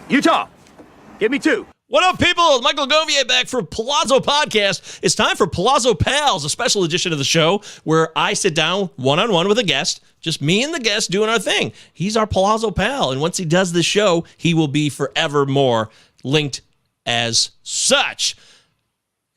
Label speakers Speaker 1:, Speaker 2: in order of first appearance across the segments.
Speaker 1: Utah, give me 2.
Speaker 2: What up, people? Michael Govier back for Pallazzo Podcast. It's time for Pallazzo Pals, a special edition of the show where I sit down one-on-one with a guest, just me and the guest doing our thing. He's our Pallazzo Pal, and once he does this show, he will be forevermore linked as such.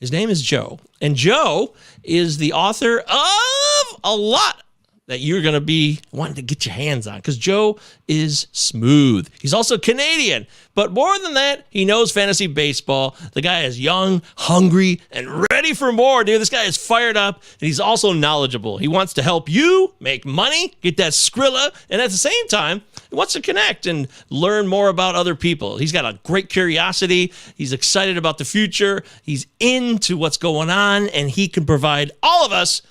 Speaker 2: His name is Joe, and Joe is the author of a lot that you're going to be wanting to get your hands on because Joe is smooth. He's also Canadian, but more than that, he knows fantasy baseball. The guy is young, hungry, and ready for more, dude. This guy is fired up, and he's also knowledgeable. He wants to help you make money, get that Skrilla, and at the same time, he wants to connect and learn more about other people. He's got a great curiosity. He's excited about the future. He's into what's going on, and he can provide all of us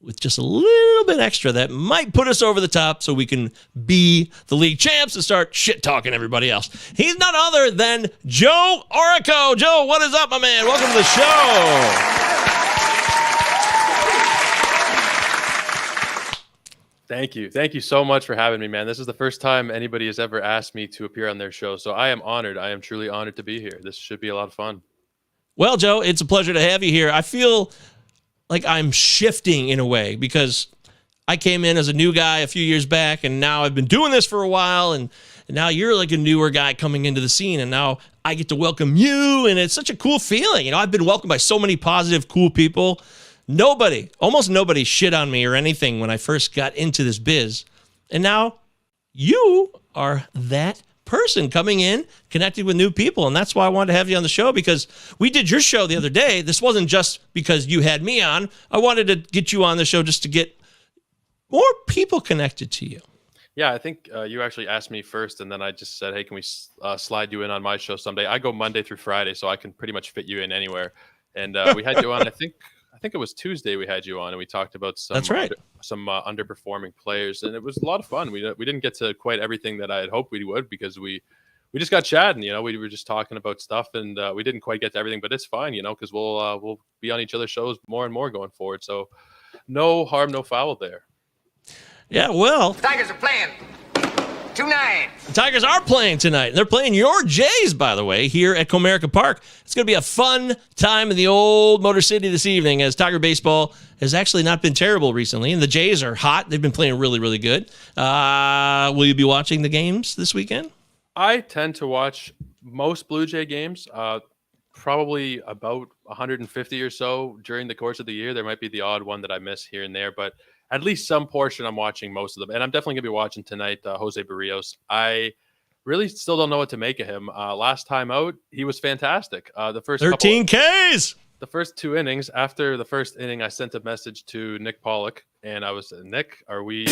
Speaker 2: with just a little bit extra that might put us over the top so we can be the league champs and start shit-talking everybody else. He's none other than Joe Orrico. Joe, what is up, my man? Welcome to the show.
Speaker 3: Thank you. Thank you so much for having me, man. This is the first time anybody has ever asked me to appear on their show, so I am honored. I am truly honored to be here. This should be a lot of fun.
Speaker 2: Well, Joe, it's a pleasure to have you here. I feel like I'm shifting in a way because I came in as a new guy a few years back, and now I've been doing this for a while, and now you're like a newer guy coming into the scene, and now I get to welcome you, and it's such a cool feeling. You know, I've been welcomed by so many positive, cool people. Almost nobody shit on me or anything when I first got into this biz, and now you are that person coming in, connecting with new people. And that's why I wanted to have you on the show, because we did your show the other day. This wasn't just because you had me on. I wanted to get you on the show just to get more people connected to you.
Speaker 3: Yeah, I think you actually asked me first, and then I just said, hey, can we slide you in on my show someday? I go Monday through Friday, so I can pretty much fit you in anywhere. And we had you on, I think it was Tuesday we had you on, and we talked about some underperforming players, and it was a lot of fun. We didn't get to quite everything that I had hoped we would because we just got chatting. You know, we were just talking about stuff, and we didn't quite get to everything, but it's fine, you know, because we'll be on each other's shows more and more going forward. So no harm, no foul there.
Speaker 2: Yeah, well,
Speaker 4: Tigers are playing. 2-9.
Speaker 2: The Tigers are playing tonight. They're playing your Jays, by the way, here at Comerica Park. It's going to be a fun time in the old Motor City this evening, as Tiger baseball has actually not been terrible recently, and the Jays are hot. They've been playing really, really good. Will you be watching the games this weekend?
Speaker 3: I tend to watch most Blue Jay games, probably about 150 or so during the course of the year. There might be the odd one that I miss here and there, but at least some portion I'm watching most of them. And I'm definitely going to be watching tonight, Jose Barrios. I really still don't know what to make of him. Last time out, he was fantastic. The first
Speaker 2: 13 Ks.
Speaker 3: The first 2 innings. After the first inning, I sent a message to Nick Pollock, and I was, Nick, are we...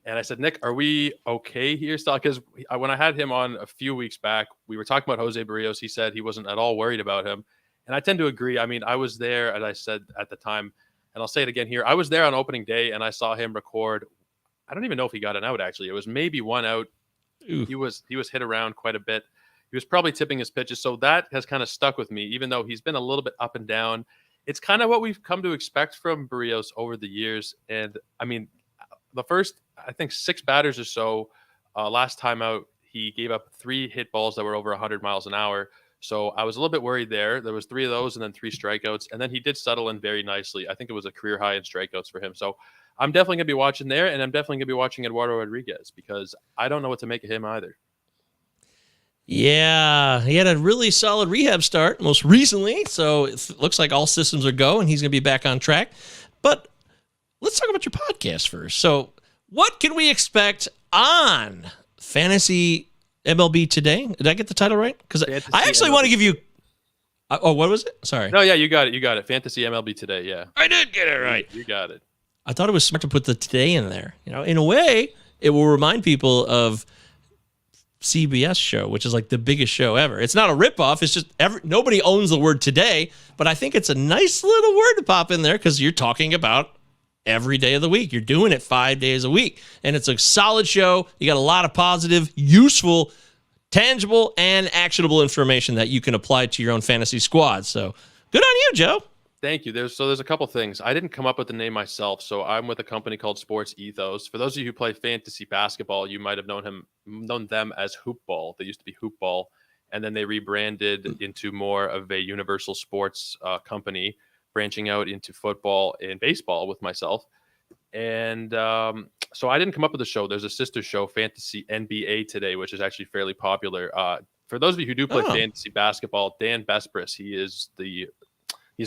Speaker 3: And I said, Nick, are we okay here still? Because when I had him on a few weeks back, we were talking about Jose Barrios. He said he wasn't at all worried about him. And I tend to agree. I mean, I was there, as I said at the time, and I'll say it again here. I was there on opening day, and I saw him record. I don't even know if he got an out, actually. It was maybe 1 out. Ooh. He was hit around quite a bit. He was probably tipping his pitches. So that has kind of stuck with me, even though he's been a little bit up and down. It's kind of what we've come to expect from Barrios over the years. And, I mean, the first, I think, 6 batters or so, last time out, he gave up 3 hit balls that were over 100 miles an hour. So I was a little bit worried there. There was 3 of those and then 3 strikeouts. And then he did settle in very nicely. I think it was a career high in strikeouts for him. So I'm definitely going to be watching there, and I'm definitely going to be watching Eduardo Rodriguez because I don't know what to make of him either.
Speaker 2: Yeah, he had a really solid rehab start most recently. So it looks like all systems are go, and he's going to be back on track. But let's talk about your podcast first. So what can we expect on Fantasy MLB Today? Did I get the title right? Because I actually want to give you... what was it? Sorry.
Speaker 3: No, yeah, you got it. Fantasy MLB Today, yeah.
Speaker 2: I did get it right.
Speaker 3: You got it.
Speaker 2: I thought it was smart to put the today in there. You know, in a way, it will remind people of CBS show, which is like the biggest show ever. It's not a ripoff. It's just nobody owns the word today, but I think it's a nice little word to pop in there because you're talking about every day of the week. You're doing it 5 days a week, and it's a solid show. You got a lot of positive, useful, tangible, and actionable information that you can apply to your own fantasy squad. So good on you, Joe.
Speaker 3: Thank you. There's a couple things. I didn't come up with the name myself, so I'm with a company called Sports Ethos. For those of you who play fantasy basketball, you might have known them as Hoopball. They used to be Hoopball, and then they rebranded into more of a universal sports company, branching out into football and baseball with myself. And so I didn't come up with the show. There's a sister show, Fantasy NBA Today, which is actually fairly popular. For those of you who do play fantasy basketball, Dan Bespris, he's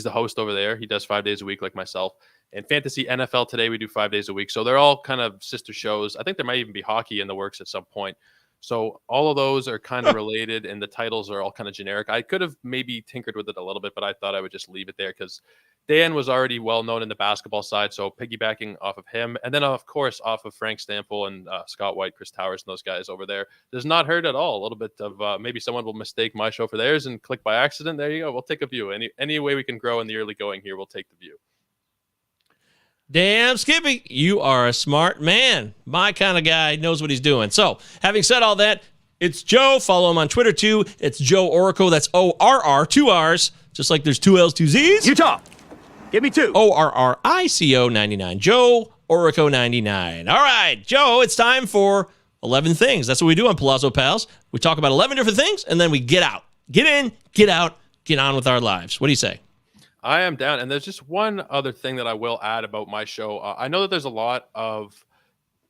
Speaker 3: the host over there. He does 5 days a week like myself. And Fantasy NFL Today, we do 5 days a week. So they're all kind of sister shows. I think there might even be hockey in the works at some point. So all of those are kind of related, and the titles are all kind of generic. I could have maybe tinkered with it a little bit, but I thought I would just leave it there because Dan was already well known in the basketball side. So piggybacking off of him, and then of course off of Frank Stample and Scott White, Chris Towers, and those guys over there, does not hurt at all. A little bit of maybe someone will mistake my show for theirs and click by accident. There you go. We'll take a view. Any way we can grow in the early going here, we'll take the view.
Speaker 2: Damn, Skippy, you are a smart man. My kind of guy, knows what he's doing. So, having said all that, it's Joe. Follow him on Twitter, too. It's Joe Orrico. That's O-R-R, 2 R's, just like there's 2 L's, 2 Z's.
Speaker 1: Utah. Give me 2.
Speaker 2: O-R-R-I-C-O 99. Joe Orrico 99. All right, Joe, it's time for 11 things. That's what we do on Pallazzo Pals. We talk about 11 different things, and then we get out. Get in, get out, get on with our lives. What do you say?
Speaker 3: I am down. And there's just one other thing that I will add about my show. I know that there's a lot of,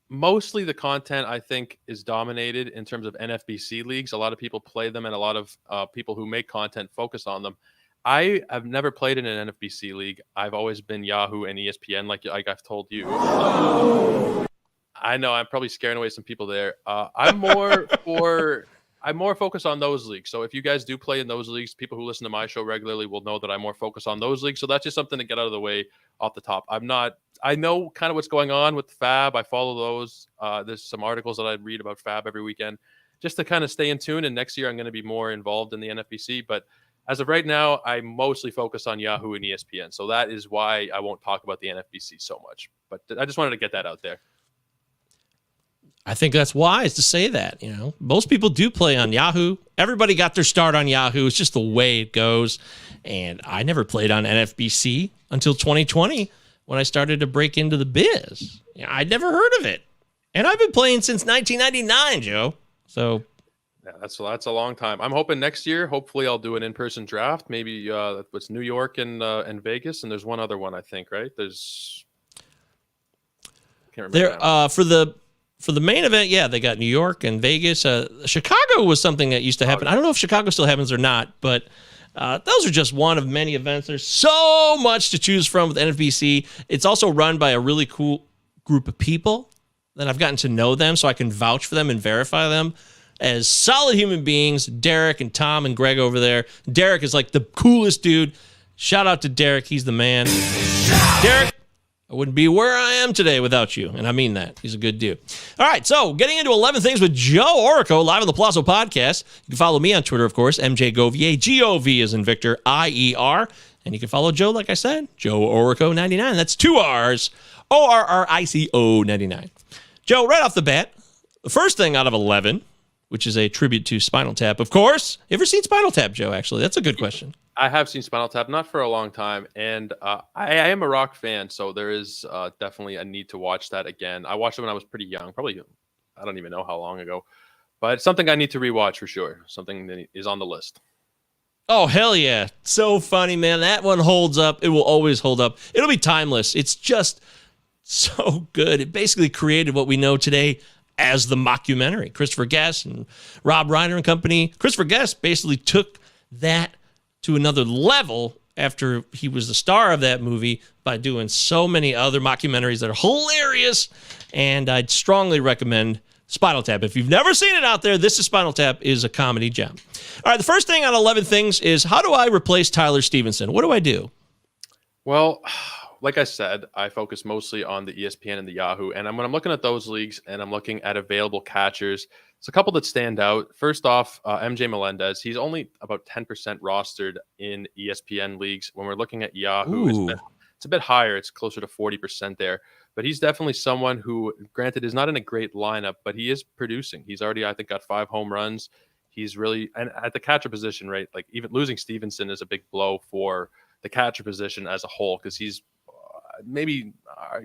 Speaker 3: mostly the content I think is dominated in terms of NFBC leagues. A lot of people play them, and a lot of people who make content focus on them. I have never played in an NFBC league. I've always been Yahoo and ESPN, like I've told you. I know I'm probably scaring away some people there. I'm more focused on those leagues. So if you guys do play in those leagues, people who listen to my show regularly will know that I'm more focused on those leagues. So that's just something to get out of the way off the top. I know kind of what's going on with Fab. I follow those. There's some articles that I read about Fab every weekend just to kind of stay in tune. And next year I'm going to be more involved in the NFBC. But as of right now, I mostly focus on Yahoo and ESPN. So that is why I won't talk about the NFBC so much. But I just wanted to get that out there.
Speaker 2: I think that's wise to say that. You know, most people do play on Yahoo. Everybody got their start on Yahoo. It's just the way it goes. And I never played on NFBC until 2020 when I started to break into the biz. You know, I'd never heard of it. And I've been playing since 1999, Joe. So
Speaker 3: yeah, that's a long time. I'm hoping next year, hopefully I'll do an in-person draft. Maybe it's New York and Vegas. And there's one other one, I think, right? I can't remember.
Speaker 2: For the main event, yeah, they got New York and Vegas. Chicago was something that used to happen. I don't know if Chicago still happens or not, but those are just one of many events. There's so much to choose from with NFBC. It's also run by a really cool group of people that I've gotten to know them, so I can vouch for them and verify them as solid human beings. Derek and Tom and Greg over there. Derek is like the coolest dude. Shout out to Derek. He's the man. Derek, I wouldn't be where I am today without you, and I mean that. He's a good dude. All right, so getting into 11 things with Joe Orrico, live on the Pallazzo Podcast. You can follow me on Twitter, of course, MJ Govier, G-O-V as in Victor, I-E-R. And you can follow Joe, like I said, Joe Orrico 99. That's 2 R's, O-R-R-I-C-O 99. Joe, right off the bat, the first thing out of 11, which is a tribute to Spinal Tap, of course. You ever seen Spinal Tap, Joe, actually? That's a good question.
Speaker 3: I have seen Spinal Tap, not for a long time, and I am a rock fan, so there is definitely a need to watch that again. I watched it when I was pretty young, probably, I don't even know how long ago, but it's something I need to rewatch for sure, something that is on the list.
Speaker 2: Oh, hell yeah. So funny, man. That one holds up. It will always hold up. It'll be timeless. It's just so good. It basically created what we know today as the mockumentary. Christopher Guest and Rob Reiner and company. Christopher Guest basically took that to another level after he was the star of that movie by doing so many other mockumentaries that are hilarious. And I'd strongly recommend Spinal Tap. If you've never seen it out there, This is Spinal Tap is a comedy gem. All right, the first thing on 11 things is, how do I replace Tyler Stevenson? What do I do?
Speaker 3: Well, like I said, I focus mostly on the ESPN and the Yahoo. And when I'm looking at those leagues and I'm looking at available catchers, it's a couple that stand out. First off, MJ Melendez. He's only about 10% rostered in ESPN leagues. When we're looking at Yahoo, it's a bit higher. It's closer to 40% there. But he's definitely someone who, granted, is not in a great lineup, but he is producing. He's already, I think, got 5 home runs. He's really, and at the catcher position, right? Like even losing Stevenson is a big blow for the catcher position as a whole, because he's maybe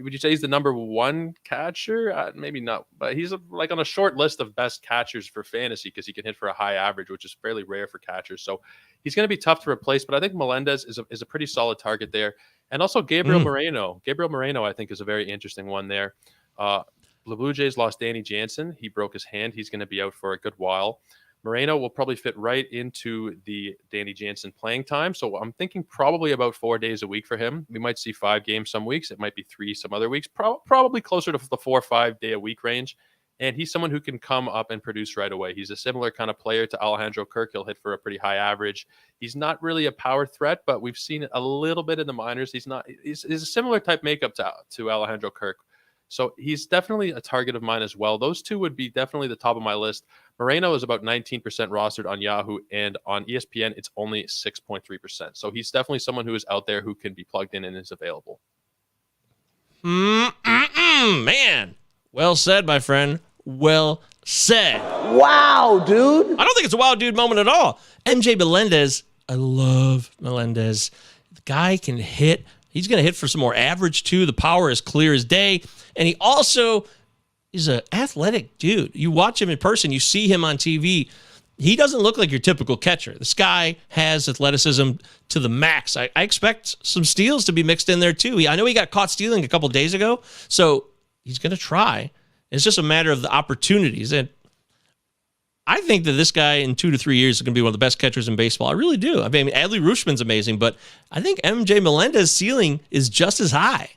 Speaker 3: would you say he's the number one catcher? Maybe not, but he's like on a short list of best catchers for fantasy because he can hit for a high average, which is fairly rare for catchers. So he's going to be tough to replace, but I think Melendez is a pretty solid target there. And also Gabriel Moreno. Gabriel Moreno, I think, is a very interesting one there. The Blue Jays lost Danny Jansen. He broke his hand. He's going to be out for a good while. Moreno will probably fit right into the Danny Jansen playing time. So I'm thinking probably about 4 days a week for him. We might see 5 games some weeks. It might be 3 some other weeks, probably closer to the 4 or 5 day a week range. And he's someone who can come up and produce right away. He's a similar kind of player to Alejandro Kirk. He'll hit for a pretty high average. He's not really a power threat, but we've seen it a little bit in the minors. He's a similar type makeup to Alejandro Kirk. So he's definitely a target of mine as well. Those two would be definitely the top of my list. Moreno is about 19% rostered on Yahoo, and on ESPN, it's only 6.3%. So he's definitely someone who is out there who can be plugged in and is available.
Speaker 2: Man, well said, my friend. Well said.
Speaker 1: Wow, dude.
Speaker 2: I don't think it's a wow dude moment at all. MJ Melendez, I love Melendez. The guy can hit. He's going to hit for some more average, too. The power is clear as day. And he also is an athletic dude. You watch him in person. You see him on TV. He doesn't look like your typical catcher. This guy has athleticism to the max. I expect some steals to be mixed in there, too. I know he got caught stealing a couple days ago, so he's going to try. It's just a matter of the opportunities. And I think that this guy in 2 to 3 years is going to be one of the best catchers in baseball. I really do. I mean, Adley Rutschman's amazing, but I think MJ Melendez's ceiling is just as high.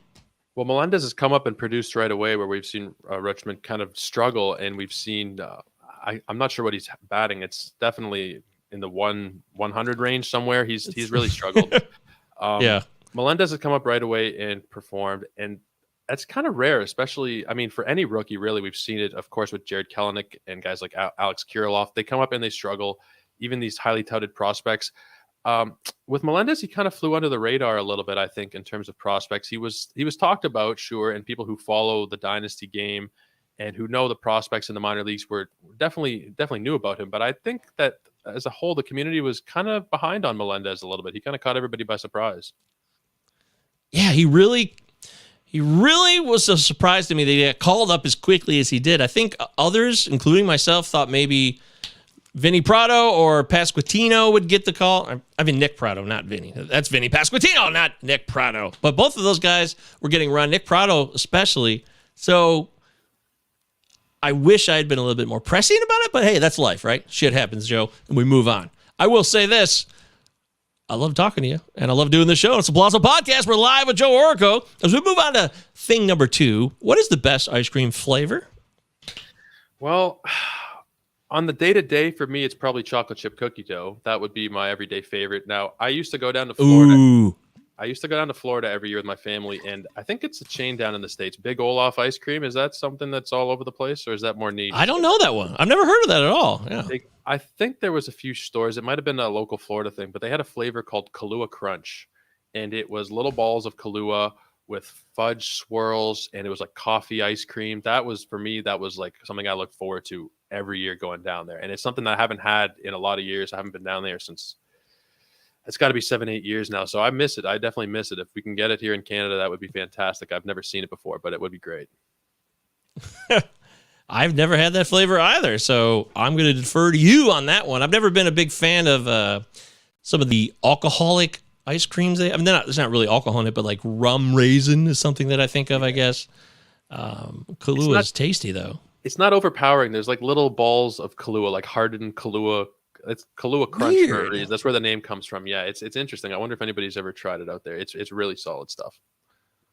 Speaker 3: Well, Melendez has come up and produced right away, where we've seen Rutschman kind of struggle, and we've seen I'm not sure what he's batting. It's definitely in the 100 range somewhere. He's really struggled.
Speaker 2: Yeah. Melendez
Speaker 3: has come up right away and performed, and that's kind of rare, especially, I mean, for any rookie, really. We've seen it, of course, with Jared Kelenic and guys like Alex Kirilloff. They come up and they struggle, even these highly touted prospects. With Melendez, he kind of flew under the radar a little bit, I think, in terms of prospects. He was talked about, sure, and people who follow the dynasty game and who know the prospects in the minor leagues were definitely knew about him. But I think that as a whole, the community was kind of behind on Melendez a little bit. He kind of caught everybody by surprise.
Speaker 2: Yeah, he really was a surprise to me that he got called up as quickly as he did. I think others, including myself, thought maybe Vinny Prado or Pasquantino would get the call. I mean, Nick Prado, not Vinny. That's Vinny Pasquantino, not Nick Prado. But both of those guys were getting run, Nick Prado especially. So I wish I had been a little bit more pressing about it, but hey, that's life, right? Shit happens, Joe, and we move on. I will say this. I love talking to you, and I love doing the show. It's the Pallazzo Podcast. We're live with Joe Orrico. As we move on to thing number 2, what is the best ice cream flavor?
Speaker 3: Well, on the day-to-day, for me, it's probably chocolate chip cookie dough. That would be my everyday favorite. Now, I used to go down to Florida.
Speaker 2: Ooh.
Speaker 3: I used to go down to Florida every year with my family, and I think it's a chain down in the States. Big Olaf ice cream. Is that something that's all over the place, or is that more niche?
Speaker 2: I don't know that one. I've never heard of that at all. Yeah.
Speaker 3: I think there was a few stores. It might have been a local Florida thing, but they had a flavor called Kahlua Crunch, and it was little balls of Kahlua with fudge swirls, and it was like coffee ice cream. That was, for me, that was like something I look forward to every year going down there, and it's something that I haven't had in a lot of years. I haven't been down there since it's got to be 7-8 years now. So I miss it. I definitely miss it. If we can get it here in Canada, that would be fantastic. I've never seen it before, but it would be great.
Speaker 2: I've never had that flavor either, so I'm going to defer to you on that one. I've never been a big fan of some of the alcoholic ice creams. I mean, there's not really alcohol in it, but like rum raisin is something that I think of, I guess. Kahlua is tasty, though. It's
Speaker 3: not overpowering. There's like little balls of Kahlua, like hardened Kahlua. It's Kahlua Crunch.
Speaker 2: Weird.
Speaker 3: That's where the name comes from. Yeah, it's interesting. I wonder if anybody's ever tried it out there. It's really solid stuff.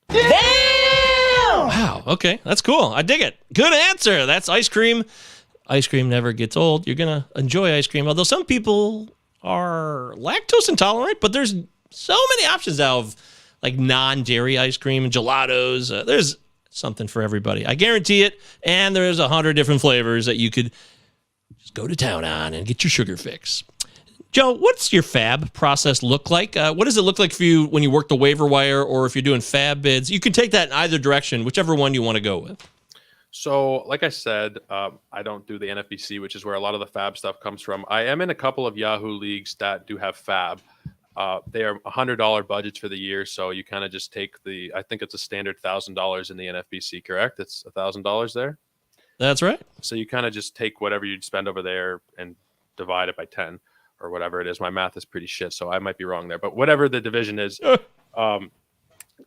Speaker 2: Damn! Wow. Okay, that's cool. I dig it. Good answer. That's ice cream. Ice cream never gets old. You're gonna enjoy ice cream. Although some people are lactose intolerant, but there's so many options now of like non-dairy ice cream and gelatos. There's something for everybody. I guarantee it. And there's 100 different flavors that you could just go to town on and get your sugar fix. Joe, what's your fab process look like? What does it look like for you when you work the waiver wire or if you're doing fab bids? You can take that in either direction, whichever one you want to go with.
Speaker 3: So, like I said, I don't do the NFBC, which is where a lot of the fab stuff comes from. I am in a couple of Yahoo leagues that do have fab. They are $100 budgets for the year, so you kind of just take I think it's a standard $1,000 in the NFBC, correct? It's $1,000 there.
Speaker 2: That's right.
Speaker 3: So you kind of just take whatever you'd spend over there and divide it by 10 or whatever it is. My math is pretty shit, so I might be wrong there. But whatever the division is,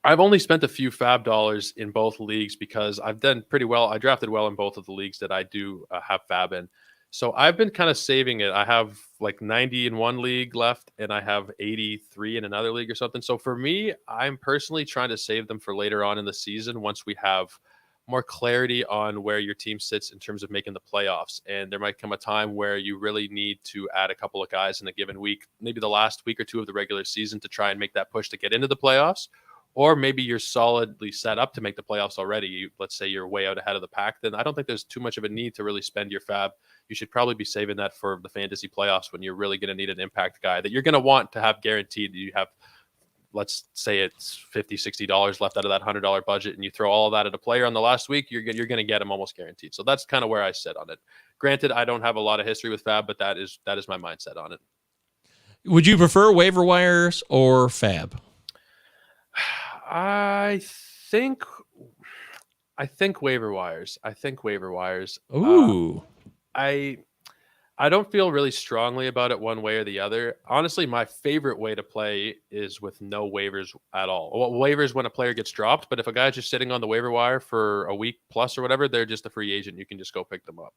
Speaker 3: I've only spent a few fab dollars in both leagues because I've done pretty well. I drafted well in both of the leagues that I do have fab in. So I've been kind of saving it. I have like 90 in one league left, and I have 83 in another league or something. So for me, I'm personally trying to save them for later on in the season once we have more clarity on where your team sits in terms of making the playoffs. And there might come a time where you really need to add a couple of guys in a given week, maybe the last week or two of the regular season, to try and make that push to get into the playoffs. Or maybe you're solidly set up to make the playoffs already. Let's say you're way out ahead of the pack. Then I don't think there's too much of a need to really spend your fab. You should probably be saving that for the fantasy playoffs when you're really going to need an impact guy that you're going to want to have guaranteed. You have, let's say it's $50, $60 left out of that $100 budget, and you throw all of that at a player on the last week, you're going to get him almost guaranteed. So that's kind of where I sit on it. Granted, I don't have a lot of history with fab, but that is my mindset on it.
Speaker 2: Would you prefer waiver wires or fab?
Speaker 3: I think waiver wires.
Speaker 2: Ooh.
Speaker 3: I don't feel really strongly about it one way or the other. Honestly, my favorite way to play is with no waivers at all. Well, waivers when a player gets dropped, but if a guy's just sitting on the waiver wire for a week plus or whatever, they're just a free agent. You can just go pick them up.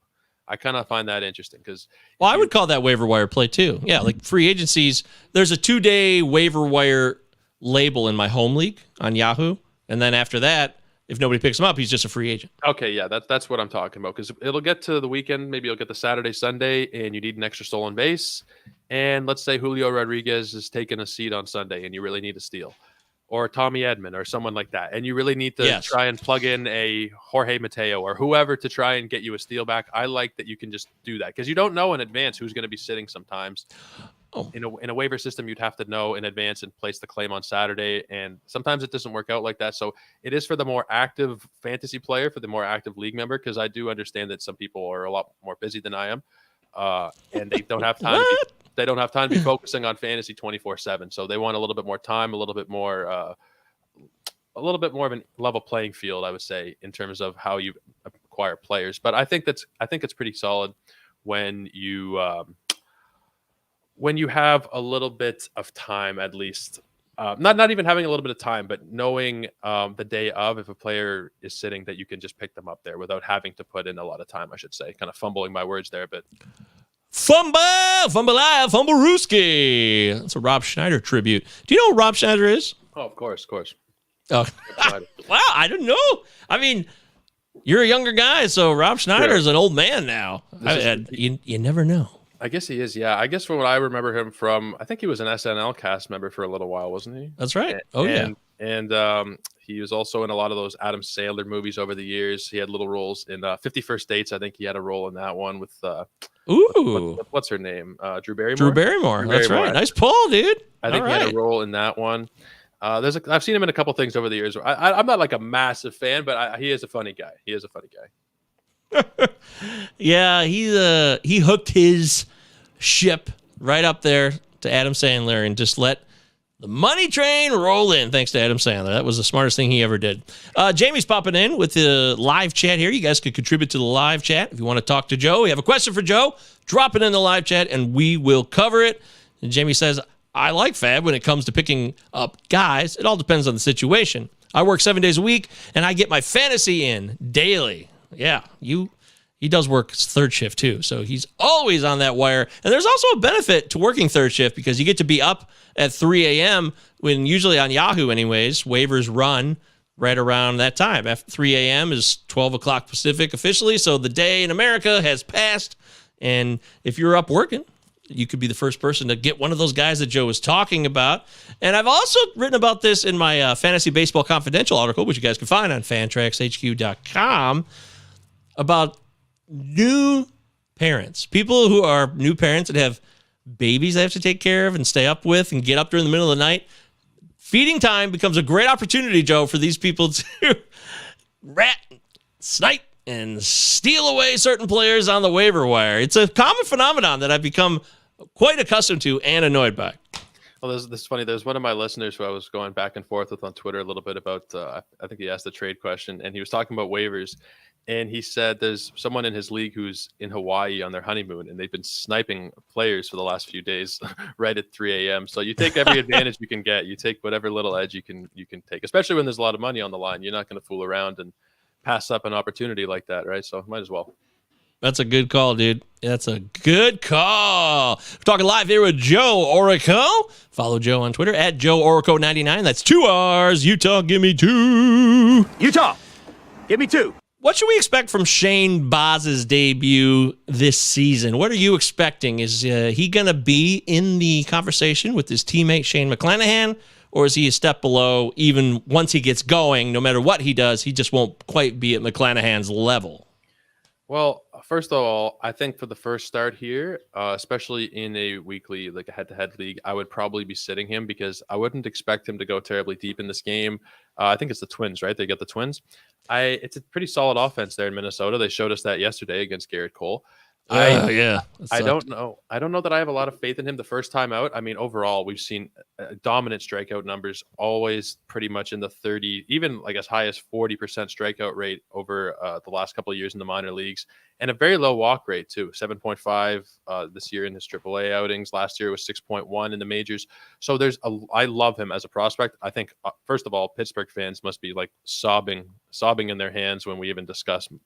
Speaker 3: I kind of find that interesting because...
Speaker 2: Well, I would call that waiver wire play too. Yeah, like free agencies, there's a 2-day waiver wire label in my home league on Yahoo. And then after that, if nobody picks him up, he's just a free agent.
Speaker 3: Okay, yeah, that's what I'm talking about. Because it'll get to the weekend, maybe you'll get the Saturday, Sunday, and you need an extra stolen base. And let's say Julio Rodriguez is taking a seat on Sunday, and you really need a steal, or Tommy Edman, or someone like that, and you really need to try and plug in a Jorge Mateo or whoever to try and get you a steal back. I like that you can just do that because you don't know in advance who's going to be sitting sometimes. Oh. In a waiver system, you'd have to know in advance and place the claim on Saturday. And sometimes it doesn't work out like that. So it is for the more active fantasy player, for the more active league member, because I do understand that some people are a lot more busy than I am. And they don't have time. They don't have time to be focusing on fantasy 24/7. So they want a little bit more time, a little bit more of a level playing field, I would say, in terms of how you acquire players. But I think it's pretty solid when you have a little bit of time, at least, not even having a little bit of time, but knowing the day of, if a player is sitting, that you can just pick them up there without having to put in a lot of time, I should say. Kind of fumbling my words there, but...
Speaker 2: Fumble-rooski. That's a Rob Schneider tribute. Do you know what Rob Schneider is?
Speaker 3: Oh, of course.
Speaker 2: Oh. Wow, I didn't know. I mean, you're a younger guy, so Rob Schneider is an old man now. You never know.
Speaker 3: I guess he is, yeah. I guess from what I remember him from, I think he was an SNL cast member for a little while, wasn't he?
Speaker 2: That's right.
Speaker 3: And he was also in a lot of those Adam Sandler movies over the years. He had little roles in 50 First Dates. I think he had a role in that one with what's her name? Drew Barrymore.
Speaker 2: Drew Barrymore. That's right. Nice pull, dude.
Speaker 3: I think he had a role in that one. I've seen him in a couple things over the years. I'm not like a massive fan, but he is a funny guy.
Speaker 2: Yeah, he hooked his ship right up there to Adam Sandler and just let the money train roll in, thanks to Adam Sandler. That was the smartest thing he ever did. Jamie's popping in with the live chat here. You guys could contribute to the live chat if you want to talk to Joe. You have a question for Joe, drop it in the live chat, and we will cover it. And Jamie says, I like fab when it comes to picking up guys. It all depends on the situation. I work 7 days a week, and I get my fantasy in daily. Yeah, he does work third shift too, so he's always on that wire. And there's also a benefit to working third shift because you get to be up at 3 a.m. when usually on Yahoo anyways, waivers run right around that time. After 3 a.m. is 12 o'clock Pacific officially, so the day in America has passed. And if you're up working, you could be the first person to get one of those guys that Joe was talking about. And I've also written about this in my Fantasy Baseball Confidential article, which you guys can find on fantraxhq.com, about new parents, people who are new parents that have babies they have to take care of and stay up with and get up during the middle of the night. Feeding time becomes a great opportunity, Joe, for these people to rat, snipe, and steal away certain players on the waiver wire. It's a common phenomenon that I've become quite accustomed to and annoyed by.
Speaker 3: Well, this is funny. There's one of my listeners who I was going back and forth with on Twitter a little bit about, I think he asked the trade question, and he was talking about waivers. And he said there's someone in his league who's in Hawaii on their honeymoon, and they've been sniping players for the last few days right at 3 a.m. So you take every advantage you can get. You take whatever little edge you can take, especially when there's a lot of money on the line. You're not going to fool around and pass up an opportunity like that, right? So might as well.
Speaker 2: That's a good call, dude. That's a good call. We're talking live here with Joe Orrico. Follow Joe on Twitter at Joe Orrico99. That's 2 R's. Utah, give me 2.
Speaker 1: Utah, give me 2.
Speaker 2: What should we expect from Shane Baz's debut this season? What are you expecting? Is he going to be in the conversation with his teammate Shane McClanahan, or is he a step below? Even once he gets going, no matter what he does, he just won't quite be at McClanahan's level.
Speaker 3: Well, first of all, I think for the first start here, especially in a weekly, like a head-to-head league, I would probably be sitting him because I wouldn't expect him to go terribly deep in this game. I think it's the Twins, right? They get the Twins. It's a pretty solid offense there in Minnesota. They showed us that yesterday against Garrett Cole.
Speaker 2: Yeah.
Speaker 3: I don't know. I don't know that I have a lot of faith in him the first time out. I mean, overall, we've seen dominant strikeout numbers, always pretty much in the 30, even like as high as 40% strikeout rate over the last couple of years in the minor leagues, and a very low walk rate too, 7.5 this year in his AAA outings. Last year was 6.1 in the majors. So I love him as a prospect. I think first of all, Pittsburgh fans must be like sobbing in their hands when we even discuss him.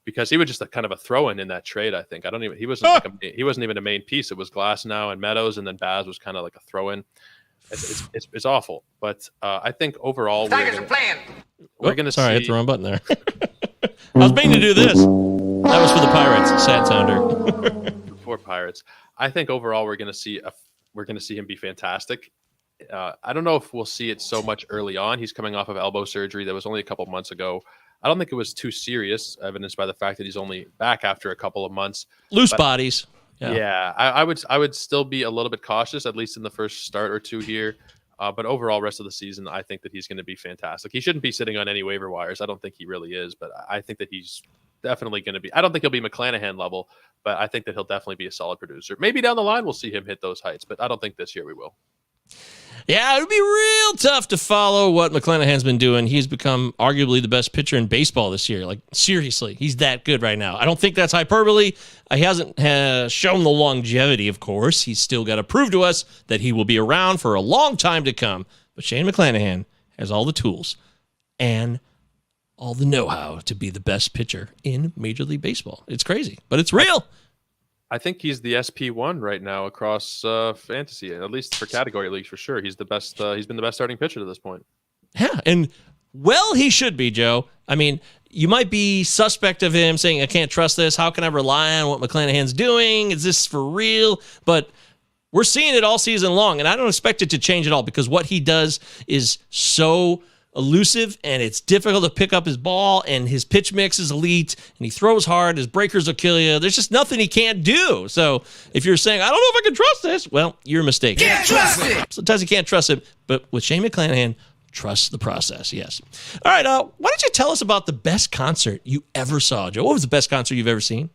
Speaker 3: Because he was just a kind of a throw-in in that trade, I think. He wasn't even a main piece. It was Glasnow and Meadows, and then Baz was kind of like a throw-in. It's awful, but I think overall
Speaker 4: Tigers are playing.
Speaker 3: we're going to see.
Speaker 2: Sorry, I hit the wrong button there. I was meaning to do this. That was for the Pirates. Sad sounder.
Speaker 3: For Pirates, I think overall we're going to see him be fantastic. I don't know if we'll see it so much early on. He's coming off of elbow surgery that was only a couple months ago. I don't think it was too serious, evidenced by the fact that he's only back after a couple of months.
Speaker 2: Loose bodies.
Speaker 3: Yeah, I would still be a little bit cautious, at least in the first start or two here. But overall, rest of the season, I think that he's going to be fantastic. He shouldn't be sitting on any waiver wires. I don't think he really is, but I think that he's definitely going to be. I don't think he'll be McClanahan level, but I think that he'll definitely be a solid producer. Maybe down the line we'll see him hit those heights, but I don't think this year we will.
Speaker 2: Yeah, it would be real tough to follow what McClanahan's been doing. He's become arguably the best pitcher in baseball this year. Like, seriously, he's that good right now. I don't think that's hyperbole. He hasn't shown the longevity, of course. He's still got to prove to us that he will be around for a long time to come. But Shane McClanahan has all the tools and all the know-how to be the best pitcher in Major League Baseball. It's crazy, but it's real.
Speaker 3: I think he's the SP1 right now across fantasy, at least for category leagues for sure. He's the best. He's been the best starting pitcher to this point.
Speaker 2: Yeah, and well, he should be, Joe. I mean, you might be suspect of him saying, I can't trust this. How can I rely on what McClanahan's doing? Is this for real? But we're seeing it all season long, and I don't expect it to change at all because what he does is so elusive, and it's difficult to pick up his ball, and his pitch mix is elite, and he throws hard. His breakers will kill you. There's just nothing he can't do. So if you're saying, I don't know if I can trust this, well, you're mistaken.
Speaker 4: Can't trust it.
Speaker 2: Sometimes you can't trust it, but with Shane McClanahan, trust the process, yes. All right, why don't you tell us about the best concert you ever saw, Joe? What was the best concert you've ever seen?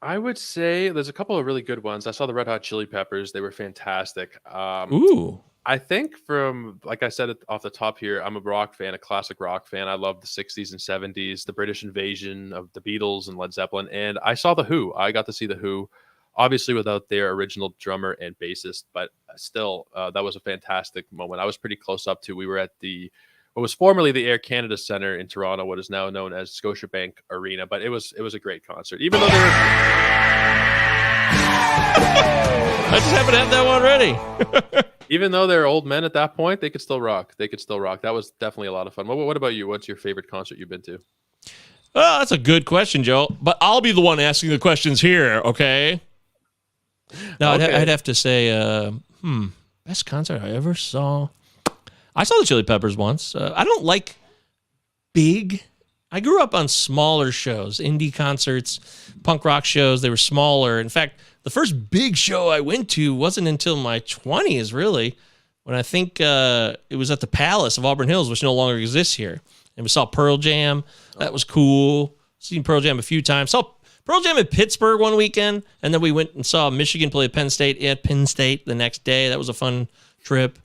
Speaker 3: I would say there's a couple of really good ones. I saw the Red Hot Chili Peppers. They were fantastic.
Speaker 2: Ooh.
Speaker 3: I think from, like I said off the top here, I'm a rock fan, a classic rock fan. I love the 60s and 70s, the British invasion of the Beatles and Led Zeppelin. And I saw The Who. I got to see The Who, obviously without their original drummer and bassist, but still, that was a fantastic moment. I was pretty close up to. We were at what was formerly the Air Canada Centre in Toronto, what is now known as Scotiabank Arena, but it was a great concert. Even though they were...
Speaker 2: I just happen to have that one ready.
Speaker 3: Even though they're old men at that point, they could still rock. That was definitely a lot of fun. What about you? What's your favorite concert you've been to?
Speaker 2: Well, that's a good question, Joe. But I'll be the one asking the questions here, okay? No,
Speaker 3: Okay.
Speaker 2: I'd have to say, best concert I ever saw. I saw the Chili Peppers once. I don't like big. I grew up on smaller shows, indie concerts, punk rock shows. They were smaller. In fact, the first big show I went to wasn't until my 20s, really, when I think it was at the Palace of Auburn Hills, which no longer exists here. And we saw Pearl Jam. That was cool. Seen Pearl Jam a few times. Saw Pearl Jam at Pittsburgh one weekend, and then we went and saw Michigan play Penn State at Penn State the next day. That was a fun trip.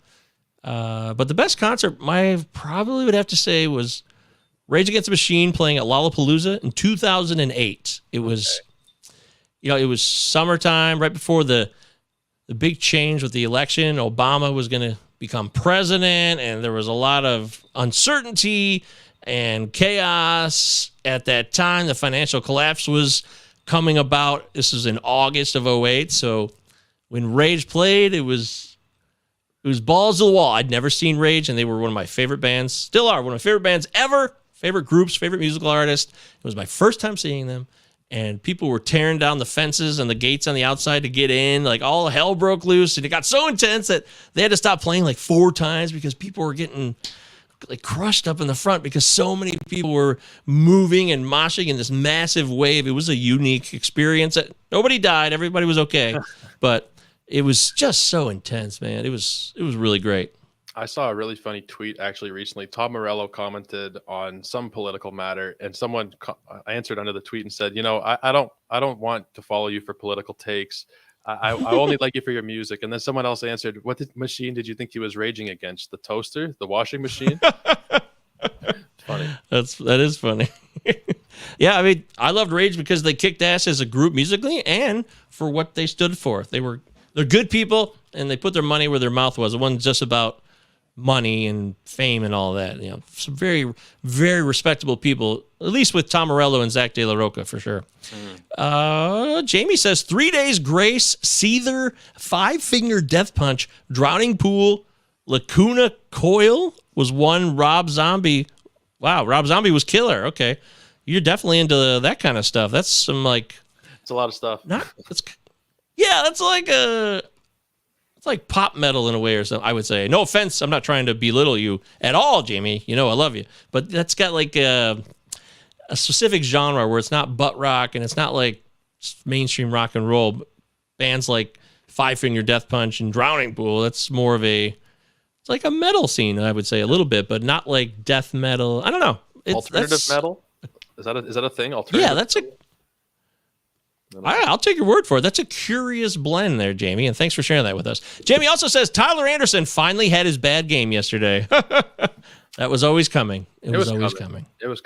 Speaker 2: But the best concert I probably would have to say was Rage Against the Machine playing at Lollapalooza in 2008. It was, it was summertime, right before the big change with the election. Obama was going to become president, and there was a lot of uncertainty and chaos at that time. The financial collapse was coming about. This was in August of 2008. So when Rage played, it was balls to the wall. I'd never seen Rage, and they were one of my favorite bands. Still are one of my favorite bands ever. Favorite groups, favorite musical artists. It was my first time seeing them, and people were tearing down the fences and the gates on the outside to get in. Like, all hell broke loose, and it got so intense that they had to stop playing like 4 times because people were getting like crushed up in the front because so many people were moving and moshing in this massive wave. It was a unique experience. Nobody died. Everybody was okay. But it was just so intense, man. It was really great.
Speaker 3: I saw a really funny tweet actually recently. Tom Morello commented on some political matter, and someone answered under the tweet and said, I don't want to follow you for political takes. I only like you for your music. And then someone else answered, what machine did you think he was raging against? The toaster? The washing machine? It's funny.
Speaker 2: That is funny. Yeah, I mean, I loved Rage because they kicked ass as a group musically and for what they stood for. They're good people, and they put their money where their mouth was. It wasn't just about money and fame and all that. Some very, very respectable people, at least with Tom Morello and Zach De La Roca for sure. Jamie says 3 days grace, Seether, 5-finger death punch, drowning pool, Lacuna coil was one. Rob Zombie. Wow, Rob Zombie was killer. Okay. You're definitely into that kind of stuff. That's some
Speaker 3: it's a lot of stuff.
Speaker 2: That's it's like pop metal in a way or something, I would say. No offense. I'm not trying to belittle you at all, Jamie. I love you. But that's got like a specific genre where it's not butt rock and it's not like mainstream rock and roll. Bands like 5-Finger Death Punch and Drowning Pool, that's more of it's like a metal scene, I would say, a little bit, but not like death metal. I don't know.
Speaker 3: Alternative metal? Is that a thing? Alternative?
Speaker 2: Yeah, that's I'll take your word for it. That's a curious blend there, Jamie, and thanks for sharing that with us. Jamie also says Tyler Anderson finally had his bad game yesterday. That was always coming. It was always coming.
Speaker 3: It was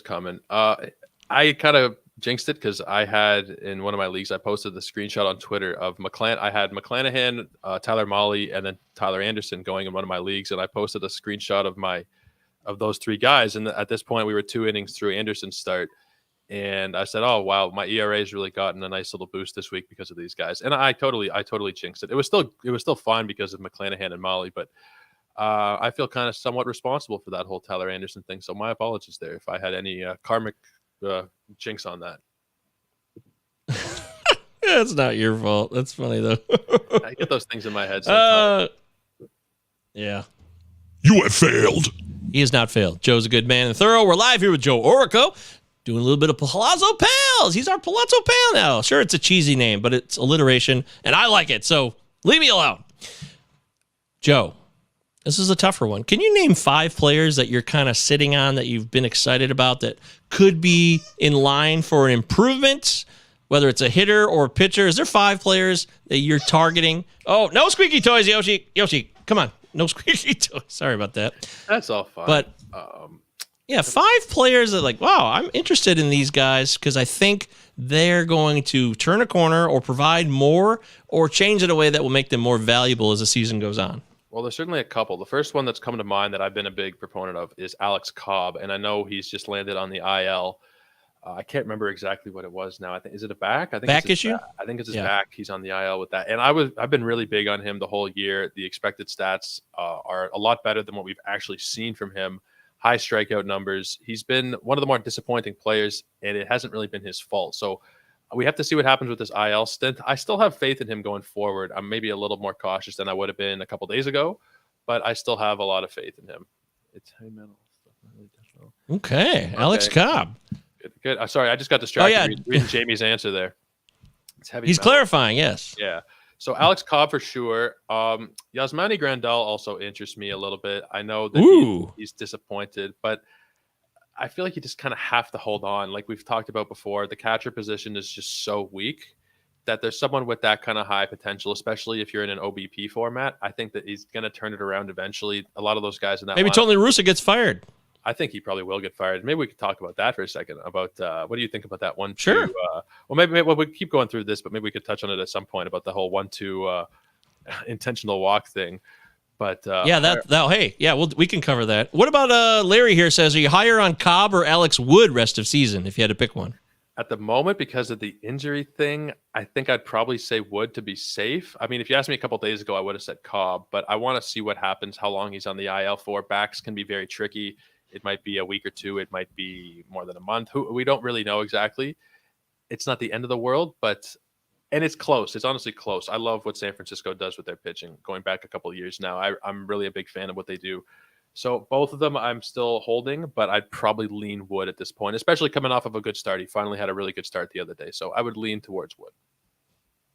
Speaker 3: coming. I kind of jinxed it because I had, in one of my leagues, I posted the screenshot on Twitter of I had McClanahan, Tyler Mahle, and then Tyler Anderson going in one of my leagues, and I posted a screenshot of those 3 guys. And at this point, we were 2 innings through Anderson's start. And I said, "Oh wow, my ERA has really gotten a nice little boost this week because of these guys." And I totally jinxed it. It was still fine because of McClanahan and Mahle, but I feel kind of somewhat responsible for that whole Tyler Anderson thing. So my apologies there if I had any karmic jinx on that.
Speaker 2: That's not your fault. That's funny though.
Speaker 3: I get those things in my head sometimes.
Speaker 2: Yeah.
Speaker 1: You have failed.
Speaker 2: He has not failed. Joe's a good man and thorough. We're live here with Joe Orrico, doing a little bit of Pallazzo Pals. He's our Pallazzo Pal now. Sure, it's a cheesy name, but it's alliteration, and I like it, so leave me alone. Joe, this is a tougher one. Can you name 5 players that you're kind of sitting on that you've been excited about that could be in line for an improvement, whether it's a hitter or a pitcher? Is there 5 players that you're targeting? Oh, no squeaky toys, Yoshi. Yoshi, come on. No squeaky toys. Sorry about that.
Speaker 3: That's all fine.
Speaker 2: But yeah, 5 players that wow, I'm interested in these guys because I think they're going to turn a corner or provide more or change in a way that will make them more valuable as the season goes on.
Speaker 3: Well, there's certainly a couple. The first one that's come to mind that I've been a big proponent of is Alex Cobb, and I know he's just landed on the IL. I can't remember exactly what it was now. Is it a back? I think
Speaker 2: back issue.
Speaker 3: I think it's his back. He's on the IL with that. And I've been really big on him the whole year. The expected stats are a lot better than what we've actually seen from him. High strikeout numbers. He's been one of the more disappointing players, and it hasn't really been his fault. So we have to see what happens with this IL stint. I still have faith in him going forward. I'm maybe a little more cautious than I would have been a couple days ago, but I still have a lot of faith in him. It's heavy metal.
Speaker 2: Okay, Alex Cobb.
Speaker 3: Good. Sorry, I just got distracted reading Jamie's answer there. It's heavy.
Speaker 2: He's
Speaker 3: metal.
Speaker 2: Clarifying, yes.
Speaker 3: Yeah. So Alex Cobb for sure. Yasmani Grandal also interests me a little bit. I know that he's disappointed, but I feel like you just kind of have to hold on. Like we've talked about before, the catcher position is just so weak that there's someone with that kind of high potential, especially if you're in an OBP format. I think that he's going to turn it around eventually. A lot of those guys in that
Speaker 2: Maybe
Speaker 3: lineup,
Speaker 2: Tony La Russa gets fired.
Speaker 3: I think he probably will get fired. Maybe we could talk about that for a second. About what do you think about that 1-2?
Speaker 2: Sure.
Speaker 3: Well, maybe we keep going through this, but maybe we could touch on it at some point about the whole 1-2 intentional walk thing. But we can cover that. What about Larry here says, are you higher on Cobb or Alex Wood rest of season if you had to pick one? At the moment, because of the injury thing, I think I'd probably say Wood to be safe. I mean, if you asked me a couple of days ago, I would have said Cobb, but I want to see what happens, how long he's on the IL for. Backs can be very tricky. It might be a week or two. It might be more than a month. We don't really know exactly. It's not the end of the world, and it's close. It's honestly close. I love what San Francisco does with their pitching. Going back a couple of years now, I'm really a big fan of what they do. So both of them I'm still holding, but I'd probably lean Wood at this point, especially coming off of a good start. He finally had a really good start the other day. So I would lean towards Wood.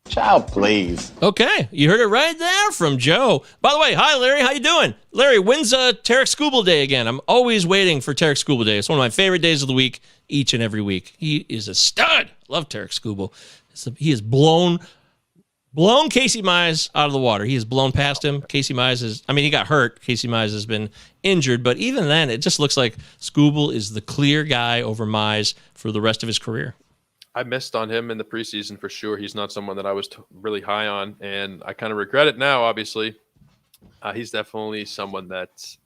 Speaker 5: Child, please.
Speaker 2: Okay, you heard it right there from Joe. By the way, hi, Larry. How you doing? Larry, when's Tarek Skubal Day again? I'm always waiting for Tarek Skubal Day. It's one of my favorite days of the week, each and every week. He is a stud. Love Tarek Skubal. He has blown Casey Mize out of the water. He has blown past him. Casey Mize he got hurt. Casey Mize has been injured, but even then, it just looks like Skubal is the clear guy over Mize for the rest of his career.
Speaker 3: I missed on him in the preseason for sure. He's not someone that I was really high on, and I kind of regret it now, obviously. He's definitely someone that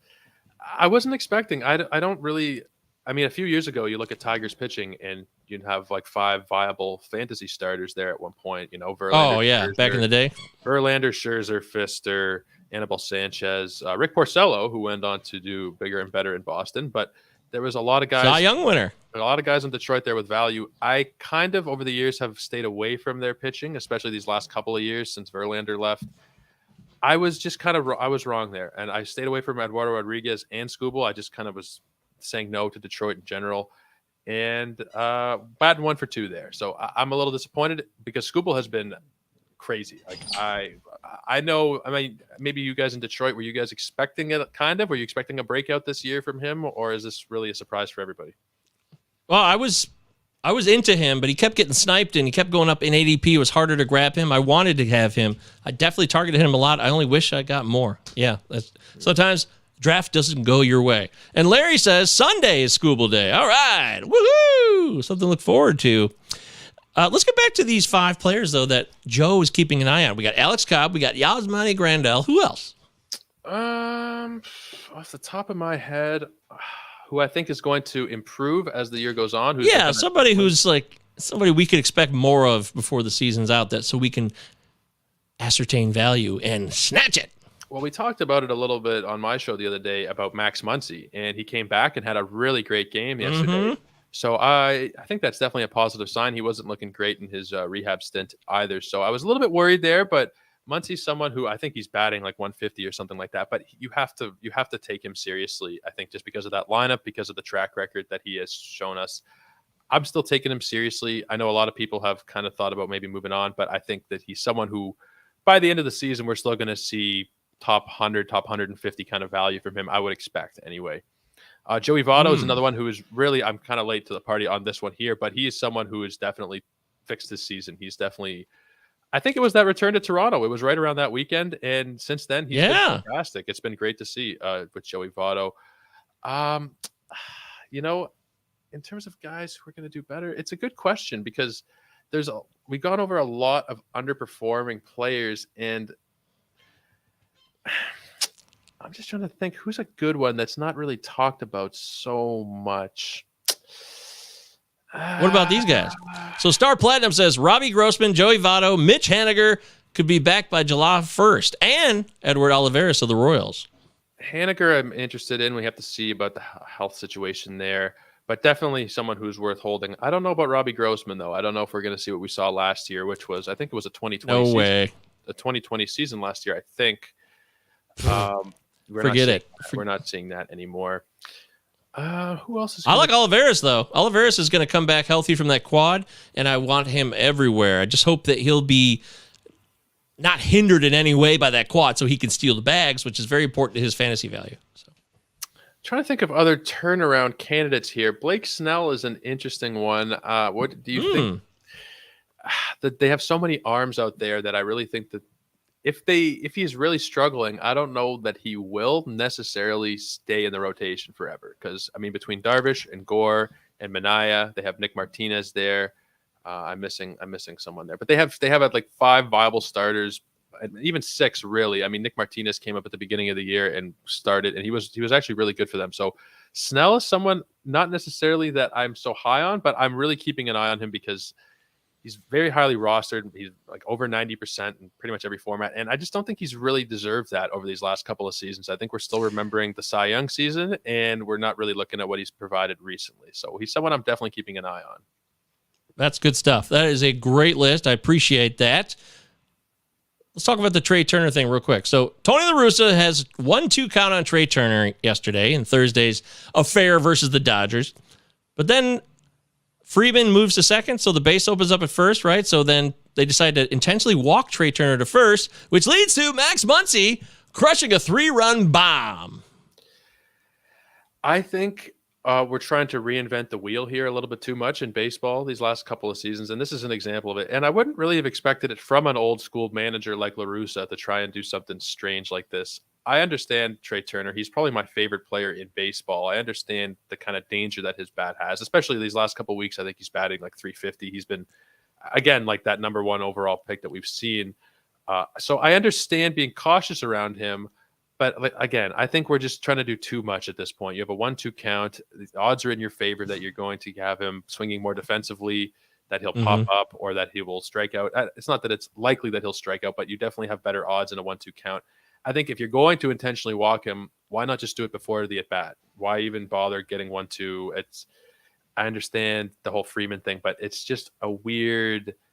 Speaker 3: I wasn't expecting. I don't really – I mean, a few years ago, you look at Tigers pitching, and you'd have like 5 viable fantasy starters there at one point. You know, Verlander.
Speaker 2: Oh, yeah,
Speaker 3: Scherzer,
Speaker 2: back in the day.
Speaker 3: Verlander, Scherzer, Pfister, Anibal Sanchez, Rick Porcello, who went on to do bigger and better in Boston. But there was a lot of guys.
Speaker 2: Cy Young winner.
Speaker 3: A lot of guys in Detroit there with value. I kind of, over the years, have stayed away from their pitching, especially these last couple of years since Verlander left. I was just I was wrong there. And I stayed away from Eduardo Rodriguez and Skubal. I just kind of was saying no to Detroit in general. And batting 1 for 2 there. So I'm a little disappointed because Skubal has been crazy. Like I know, I mean, maybe you guys in Detroit, were you guys expecting it kind of? Were you expecting a breakout this year from him, or is this really a surprise for everybody?
Speaker 2: Well, I was into him, but he kept getting sniped and he kept going up in ADP. It was harder to grab him. I wanted to have him. I definitely targeted him a lot. I only wish I got more. Yeah, sometimes draft doesn't go your way. And Larry says Sunday is Skubal Day. All right, woohoo! Something to look forward to. Let's get back to these 5 players, though, that Joe is keeping an eye on. We got Alex Cobb. We got Yasmani Grandal. Who else?
Speaker 3: Off the top of my head, who I think is going to improve as the year goes on.
Speaker 2: Somebody we could expect more of before the season's out, so we can ascertain value and snatch it.
Speaker 3: Well, we talked about it a little bit on my show the other day about Max Muncie, and he came back and had a really great game yesterday.
Speaker 2: Mm-hmm.
Speaker 3: So I think that's definitely a positive sign. He wasn't looking great in his rehab stint either. So I was a little bit worried there, but Muncie's someone who I think he's batting like 150 or something like that. But you have to take him seriously, I think, just because of that lineup, because of the track record that he has shown us. I'm still taking him seriously. I know a lot of people have kind of thought about maybe moving on, but I think that he's someone who, by the end of the season, we're still going to see top 100, top 150 kind of value from him, I would expect anyway. Joey Votto is another one who is really, I'm kind of late to the party on this one here, but he is someone who is definitely fixed this season. He's definitely, I think it was that return to Toronto. It was right around that weekend. And since then, he's been fantastic. It's been great to see with Joey Votto. In terms of guys who are going to do better, it's a good question because we've gone over a lot of underperforming players, and I'm just trying to think who's a good one that's not really talked about so much.
Speaker 2: What about these guys? So Star Platinum says Robbie Grossman, Joey Votto, Mitch Haniger could be back by July 1st, and Edward Olivares of the Royals.
Speaker 3: Haniger I'm interested in. We have to see about the health situation there, but definitely someone who's worth holding. I don't know about Robbie Grossman, though. I don't know if we're going to see what we saw last year, which was, I think it was a 2020 season.
Speaker 2: way.
Speaker 3: A 2020 season last year, I think.
Speaker 2: Forget it.
Speaker 3: We're not seeing that anymore. Who else is?
Speaker 2: I like Olivares, though. Olivares is going to come back healthy from that quad, and I want him everywhere. I just hope that he'll be not hindered in any way by that quad so he can steal the bags, which is very important to his fantasy value. So,
Speaker 3: Trying to think of other turnaround candidates here. Blake Snell is an interesting one. What do you think? That they have so many arms out there that I really think that if he's really struggling, I don't know that he will necessarily stay in the rotation forever. Because I mean, between Darvish and Gore and Minaya, they have Nick Martinez there. I'm missing someone there, but they have like 5 viable starters, and even 6 really. I mean, Nick Martinez came up at the beginning of the year and started, and he was actually really good for them. So Snell is someone not necessarily that I'm so high on, but I'm really keeping an eye on him because he's very highly rostered. He's like over 90% in pretty much every format. And I just don't think he's really deserved that over these last couple of seasons. I think we're still remembering the Cy Young season, and we're not really looking at what he's provided recently. So he's someone I'm definitely keeping an eye on. That's good stuff. That is a great list. I appreciate that. Let's talk about the Trey Turner thing real quick. So Tony La Russa has 1-2 count on Trey Turner yesterday in Thursday's affair versus the Dodgers. But then Freeman moves to second, so the base opens up at first, right? So then they decide to intentionally walk Trey Turner to first, which leads to Max Muncie crushing a 3-run bomb. I think we're trying to reinvent the wheel here a little bit too much in baseball these last couple of seasons, and this is an example of it. And I wouldn't really have expected it from an old school manager like La Russa to try and do something strange like this. I understand Trey Turner. He's probably my favorite player in baseball. I understand the kind of danger that his bat has, especially these last couple of weeks. I think he's batting like 350. He's been, again, like that number 1 overall pick that we've seen. So I understand being cautious around him. But again, I think we're just trying to do too much at this point. You have a 1-2 count. The odds are in your favor that you're going to have him swinging more defensively, that he'll pop up, or that he will strike out. It's not that it's likely that he'll strike out, but you definitely have better odds in a 1-2 count. I think if you're going to intentionally walk him, why not just do it before the at-bat? Why even bother getting 1-2? I understand the whole Freeman thing, but it's just a weird –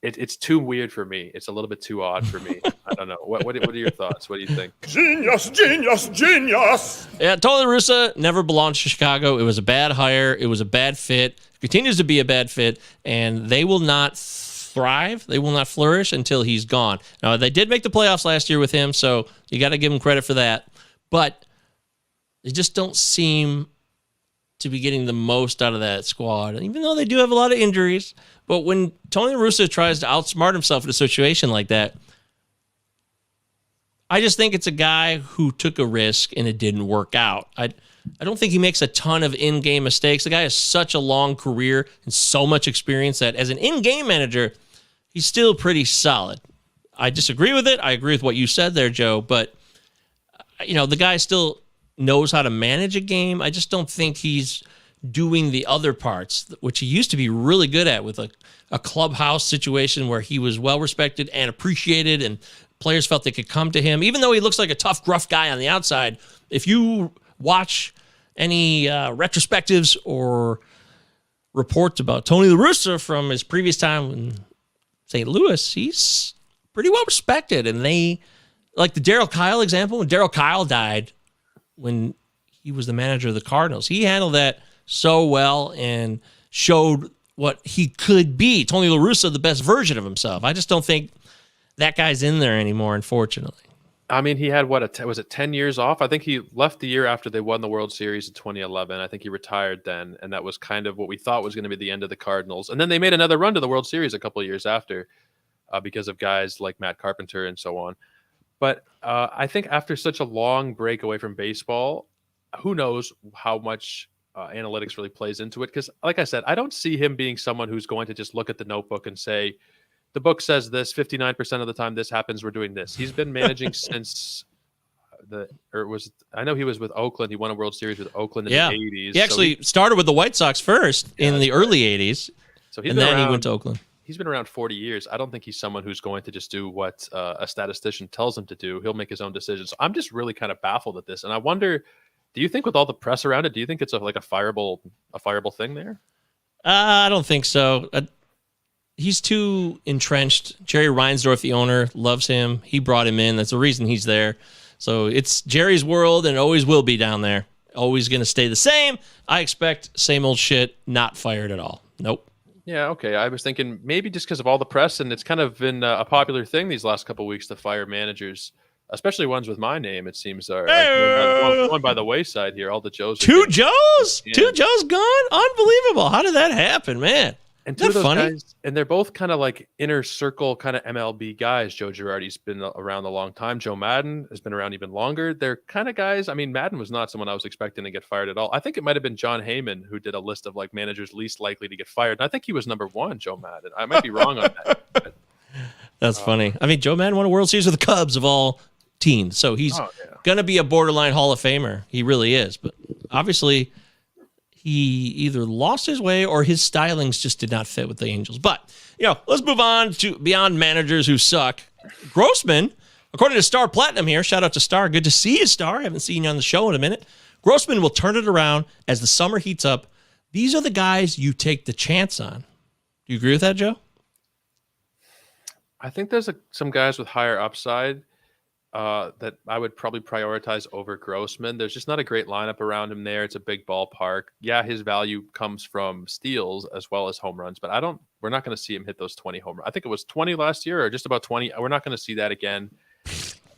Speaker 3: it's too weird for me. It's a little bit too odd for me. I don't know. What are your thoughts? What do you think?
Speaker 1: Genius, genius, genius.
Speaker 2: Yeah, Tony La Russa never belonged to Chicago. It was a bad hire. It was a bad fit. Continues to be a bad fit, and they will not thrive. They will not flourish until he's gone. Now, they did make the playoffs last year with him, so you got to give him credit for that. But they just don't seem to be getting the most out of that squad, even though they do have a lot of injuries. But when Tony La Russa tries to outsmart himself in a situation like that, I just think it's a guy who took a risk and it didn't work out. I don't think he makes a ton of in-game mistakes. The guy has such a long career and so much experience that as an in-game manager, he's still pretty solid. I disagree with it. I agree with what you said there, Joe. But, the guy still knows how to manage a game. I just don't think he's doing the other parts, which he used to be really good at with a clubhouse situation where he was well-respected and appreciated and players felt they could come to him. Even though he looks like a tough, gruff guy on the outside, if you watch any retrospectives or reports about Tony La Russa from his previous time in St. Louis, he's pretty well-respected. And they, like the Darryl Kyle example, when Darryl Kyle died when he was the manager of the Cardinals, he handled that so well and showed what he could be. Tony La Russa, the best version of himself. I just don't think that guy's in there anymore, unfortunately.
Speaker 3: I mean, he had, was it 10 years off? I think he left the year after they won the World Series in 2011. I think he retired then, and that was kind of what we thought was going to be the end of the Cardinals. And then they made another run to the World Series a couple of years after because of guys like Matt Carpenter and so on. But I think after such a long break away from baseball, who knows how much analytics really plays into it. Because like I said, I don't see him being someone who's going to just look at the notebook and say, the book says this, 59% of the time this happens, we're doing this. He's been managing since I know he was with Oakland. He won a World Series with Oakland in the 80s.
Speaker 2: He actually started with the White Sox first in the early 80s.
Speaker 3: So
Speaker 2: he went to Oakland.
Speaker 3: He's been around 40 years. I don't think he's someone who's going to just do what a statistician tells him to do. He'll make his own decisions. So I'm just really kind of baffled at this. And I wonder, do you think with all the press around it, do you think it's like a fireable thing there?
Speaker 2: I don't think so. He's too entrenched. Jerry Reinsdorf, the owner, loves him. He brought him in. That's the reason he's there. So it's Jerry's world and it always will be down there. Always going to stay the same. I expect same old shit, not fired at all. Nope.
Speaker 3: Yeah, okay. I was thinking maybe just because of all the press, and it's kind of been a popular thing these last couple of weeks to fire managers especially ones with my name, it seems are going by the wayside here. All the Joes.
Speaker 2: Two Joes gone. Unbelievable. How did that happen, man?
Speaker 3: And two of those guys, and they're both kind of like inner circle kind of MLB guys. Joe Girardi's been around a long time. Joe Madden has been around even longer. They're kind of guys. I mean, Madden was not someone I was expecting to get fired at all. I think it might have been John Heyman who did a list of like managers least likely to get fired. And I think he was number one, Joe Madden. I might be wrong on that. But,
Speaker 2: that's funny. I mean, Joe Madden won a World Series with the Cubs of all teams. So he's going to be a borderline Hall of Famer. He really is. But obviously, he either lost his way or his stylings just did not fit with the Angels. But, let's move on to beyond managers who suck. Grossman, according to Star Platinum here, shout out to Star. Good to see you, Star. I haven't seen you on the show in a minute. Grossman will turn it around as the summer heats up. These are the guys you take the chance on. Do you agree with that, Joe?
Speaker 3: I think there's some guys with higher upside that I would probably prioritize over Grossman. There's just not a great lineup around him there. It's a big ballpark. Yeah, his value comes from steals as well as home runs, but we're not going to see him hit those 20 home runs. I think it was 20 last year or just about 20. We're not going to see that again.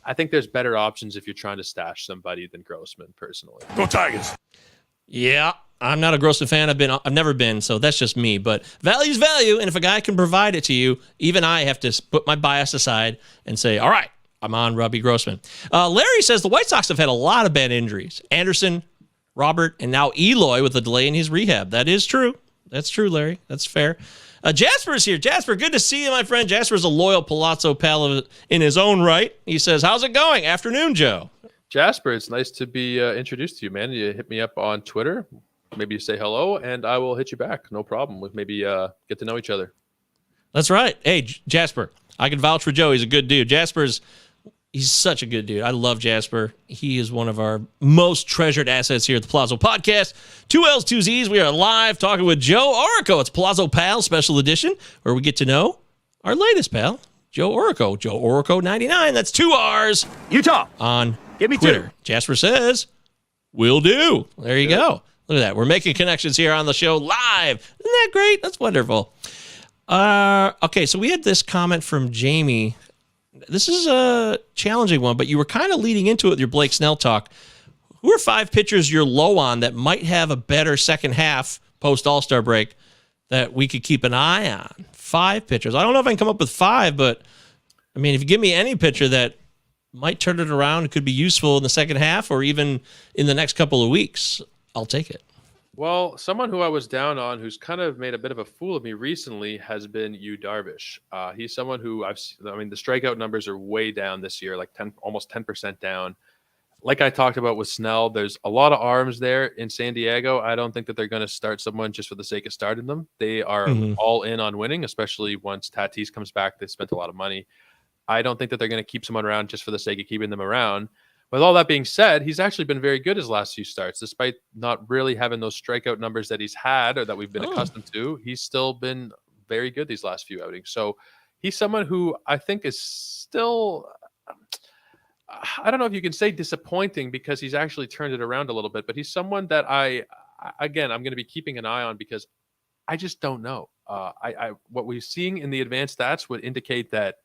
Speaker 3: I think there's better options if you're trying to stash somebody than Grossman, personally.
Speaker 1: Go Tigers.
Speaker 2: Yeah, I'm not a Grossman fan. I've never been, so that's just me. But value's value, and if a guy can provide it to you, even I have to put my bias aside and say, all right, I'm on Robbie Grossman. Larry says the White Sox have had a lot of bad injuries. Anderson, Robert, and now Eloy with a delay in his rehab. That is true. That's true, Larry. That's fair. Jasper's here. Jasper, good to see you, my friend. Jasper's a loyal Pallazzo Pal in his own right. He says, how's it going? Afternoon, Joe.
Speaker 3: Jasper, it's nice to be introduced to you, man. You hit me up on Twitter. Maybe you say hello, and I will hit you back. No problem. We'll maybe get to know each other.
Speaker 2: That's right. Hey, Jasper, I can vouch for Joe. He's a good dude. He's such a good dude. I love Jasper. He is one of our most treasured assets here at the Pallazzo Podcast. 2 L's, 2 Z's. We are live talking with Joe Orrico. It's Pallazzo Pals Special Edition, where we get to know our latest pal, Joe Orrico. Joe Orrico 99. That's 2 R's.
Speaker 1: Utah.
Speaker 2: On
Speaker 1: Give me
Speaker 2: Twitter.
Speaker 1: 2.
Speaker 2: Jasper says, will do. There you go. Look at that. We're making connections here on the show live. Isn't that great? That's wonderful. Okay, so we had this comment from Jamie. This is a challenging one, but you were kind of leading into it with your Blake Snell talk. Who are 5 pitchers you're low on that might have a better second half post All-Star break that we could keep an eye on? 5 pitchers. I don't know if I can come up with 5, but I mean, if you give me any pitcher that might turn it around, it could be useful in the second half or even in the next couple of weeks, I'll take it.
Speaker 3: Well, someone who I was down on, who's kind of made a bit of a fool of me recently, has been Yu Darvish. He's someone who the strikeout numbers are way down this year, like almost 10% down. Like I talked about with Snell, there's a lot of arms there in San Diego. I don't think that they're going to start someone just for the sake of starting them. They are all in on winning, especially once Tatis comes back. They spent a lot of money. I don't think that they're going to keep someone around just for the sake of keeping them around. With all that being said, he's actually been very good his last few starts, despite not really having those strikeout numbers that he's had or that we've been accustomed to. He's still been very good these last few outings. So he's someone who I think is still, I don't know if you can say disappointing because he's actually turned it around a little bit, but he's someone that I'm going to be keeping an eye on because I just don't know. What we're seeing in the advanced stats would indicate that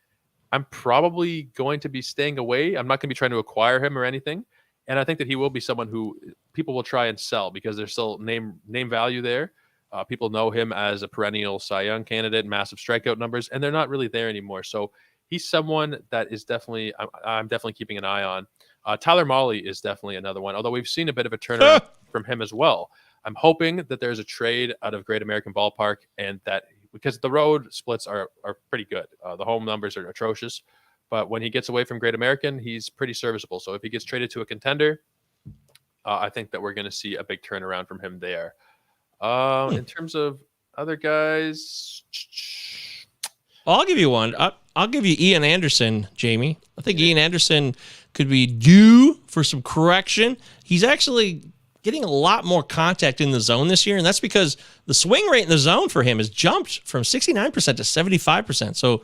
Speaker 3: I'm probably going to be staying away. I'm not going to be trying to acquire him or anything. And I think that he will be someone who people will try and sell because there's still name value there. People know him as a perennial Cy Young candidate, massive strikeout numbers, and they're not really there anymore. So he's someone that is definitely, I'm definitely keeping an eye on. Tyler Mahle is definitely another one, although we've seen a bit of a turnaround from him as well. I'm hoping that there's a trade out of Great American Ballpark and that because the road splits are pretty good. The home numbers are atrocious, but when he gets away from Great American, he's pretty serviceable. So if he gets traded to a contender, I think that we're going to see a big turnaround from him there. In terms of other guys,
Speaker 2: I'll give you one. I'll give you Ian Anderson, Jamie. I think Ian Anderson could be due for some correction. He's actually getting a lot more contact in the zone this year, and that's because the swing rate in the zone for him has jumped from 69% to 75%. So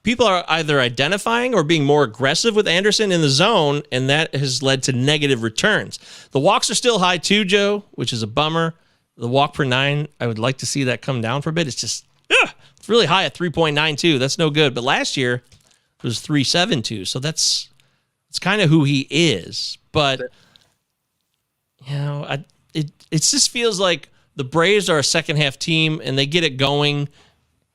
Speaker 2: people are either identifying or being more aggressive with Anderson in the zone, and that has led to negative returns. The walks are still high too, Joe, which is a bummer. The walk per 9, I would like to see that come down for a bit. It's just, it's really high at 3.92. That's no good. But last year, it was 3.72. So that's It's kind of who he is. But, it just feels like the Braves are a second-half team, and they get it going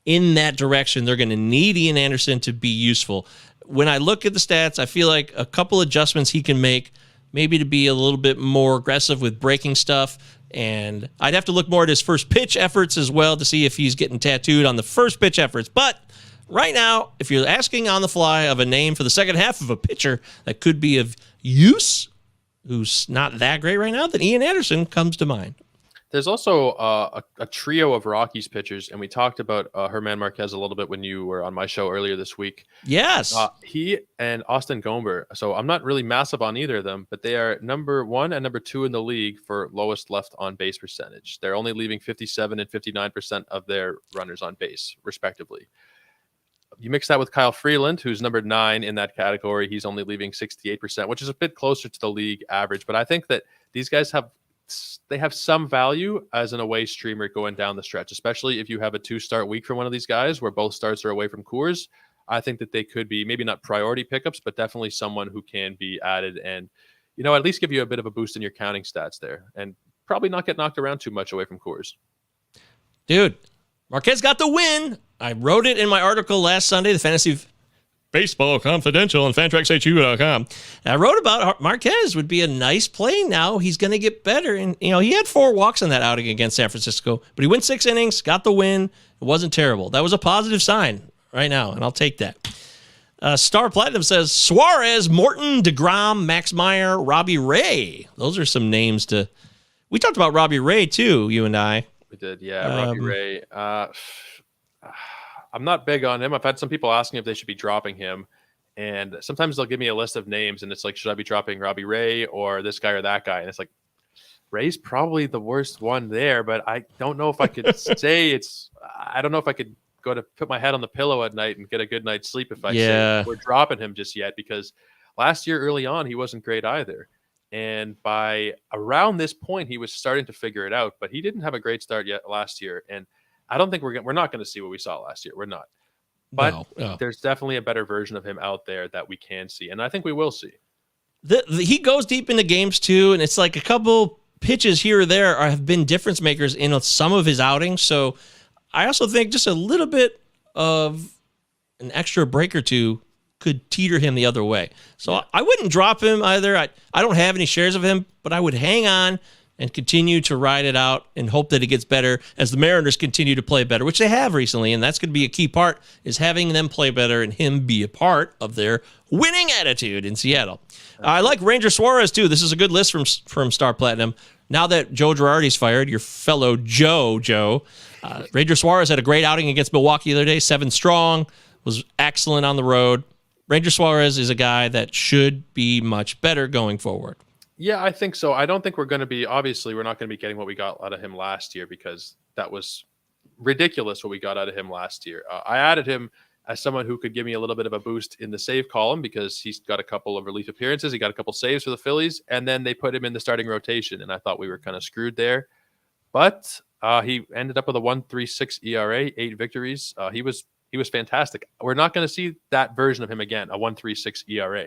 Speaker 2: in that direction. They're going to need Ian Anderson to be useful. When I look at the stats, I feel like a couple adjustments he can make, maybe to be a little bit more aggressive with breaking stuff. And I'd have to look more at his first pitch efforts as well to see if he's getting tattooed on the first pitch efforts. But right now, if you're asking on the fly of a name for the second half of a pitcher that could be of use, who's not that great right now, then Ian Anderson comes to mind.
Speaker 3: There's also a trio of Rockies pitchers, and we talked about Herman Marquez a little bit when you were on my show earlier this week.
Speaker 2: Yes.
Speaker 3: He and Austin Gomber. So I'm not really massive on either of them, but they are number 1 and number 2 in the league for lowest left on base percentage. They're only leaving 57 and 59% of their runners on base, respectively. You mix that with Kyle Freeland, who's number 9 in that category. He's only leaving 68%, which is a bit closer to the league average. But I think that these guys have some value as an away streamer going down the stretch, especially if you have a 2-start week for one of these guys where both starts are away from Coors. I think that they could be maybe not priority pickups, but definitely someone who can be added and, at least give you a bit of a boost in your counting stats there and probably not get knocked around too much away from Coors.
Speaker 2: Dude, Marquez got the win. I wrote it in my article last Sunday, the Fantasy Baseball Confidential on FantraxHU.com. I wrote about Marquez would be a nice play now. He's going to get better. And, he had 4 walks in that outing against San Francisco, but he went 6 innings, got the win. It wasn't terrible. That was a positive sign right now, and I'll take that. Star Platinum says Suarez, Morton, DeGrom, Max Meyer, Robbie Ray. Those are some names to... We talked about Robbie Ray, too, you and I.
Speaker 3: We did, yeah. Robbie Ray. I'm not big on him. I've had some people asking if they should be dropping him. And sometimes they'll give me a list of names, and it's like, should I be dropping Robbie Ray or this guy or that guy? And it's like, Ray's probably the worst one there, but I don't know if I could I don't know if I could go to put my head on the pillow at night and get a good night's sleep if I say we're dropping him just yet, because last year early on, he wasn't great either. And by around this point, he was starting to figure it out, but he didn't have a great start yet last year. And I don't think we're not going to see what we saw last year. We're not. But there's definitely a better version of him out there that we can see, and I think we will see.
Speaker 2: He goes deep into games, too, and it's like a couple pitches here or there have been difference makers in some of his outings. So I also think just a little bit of an extra break or two could teeter him the other way. So I wouldn't drop him either. I don't have any shares of him, but I would hang on and continue to ride it out and hope that it gets better as the Mariners continue to play better, which they have recently, and that's going to be a key part, is having them play better and him be a part of their winning attitude in Seattle. I like Ranger Suarez, too. This is a good list from Star Platinum. Now that Joe Girardi's fired, your fellow Joe, Ranger Suarez had a great outing against Milwaukee the other day, 7 strong, was excellent on the road. Ranger Suarez is a guy that should be much better going forward.
Speaker 3: Yeah, I think so. I don't think we're not going to be getting what we got out of him last year, because that was ridiculous what we got out of him last year. I added him as someone who could give me a little bit of a boost in the save column because he's got a couple of relief appearances. He got a couple saves for the Phillies, and then they put him in the starting rotation, and I thought we were kind of screwed there. But he ended up with a 1.36 ERA, 8 victories. He was fantastic. We're not going to see that version of him again, a 1.36 ERA.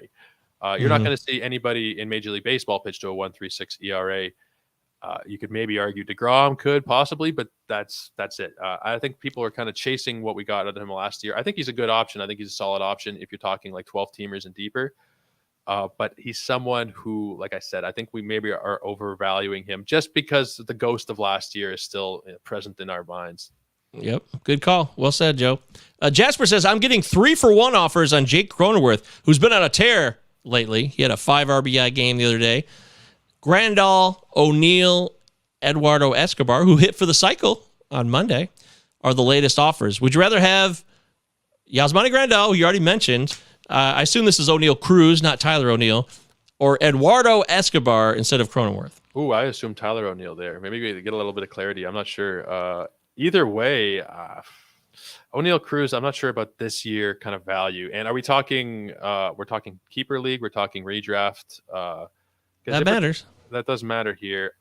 Speaker 3: You're not going to see anybody in Major League Baseball pitch to a 1.36 ERA. You could maybe argue DeGrom could possibly, but that's it. I think people are kind of chasing what we got out of him last year. I think he's a good option. I think he's a solid option if you're talking like 12 teamers and deeper. But he's someone who, like I said, I think we maybe are overvaluing him just because the ghost of last year is still present in our minds.
Speaker 2: Yep. Good call. Well said, Joe. Jasper says, I'm getting 3-for-1 offers on Jake Cronenworth, who's been on a tear lately. He had a 5 RBI game the other day. Grandal, O'Neill, Eduardo Escobar, who hit for the cycle on Monday, are the latest offers. Would you rather have Yasmani Grandal, who you already mentioned, I assume this is O'Neill Cruz, not Tyler O'Neill, or Eduardo Escobar instead of Cronenworth?
Speaker 3: Ooh, I assume Tyler O'Neill there. Maybe we get a little bit of clarity. I'm not sure. Either way, O'Neill Cruz, I'm not sure about this year kind of value. And are we talking, we're talking keeper league, we're talking redraft?
Speaker 2: That matters.
Speaker 3: That does matter here.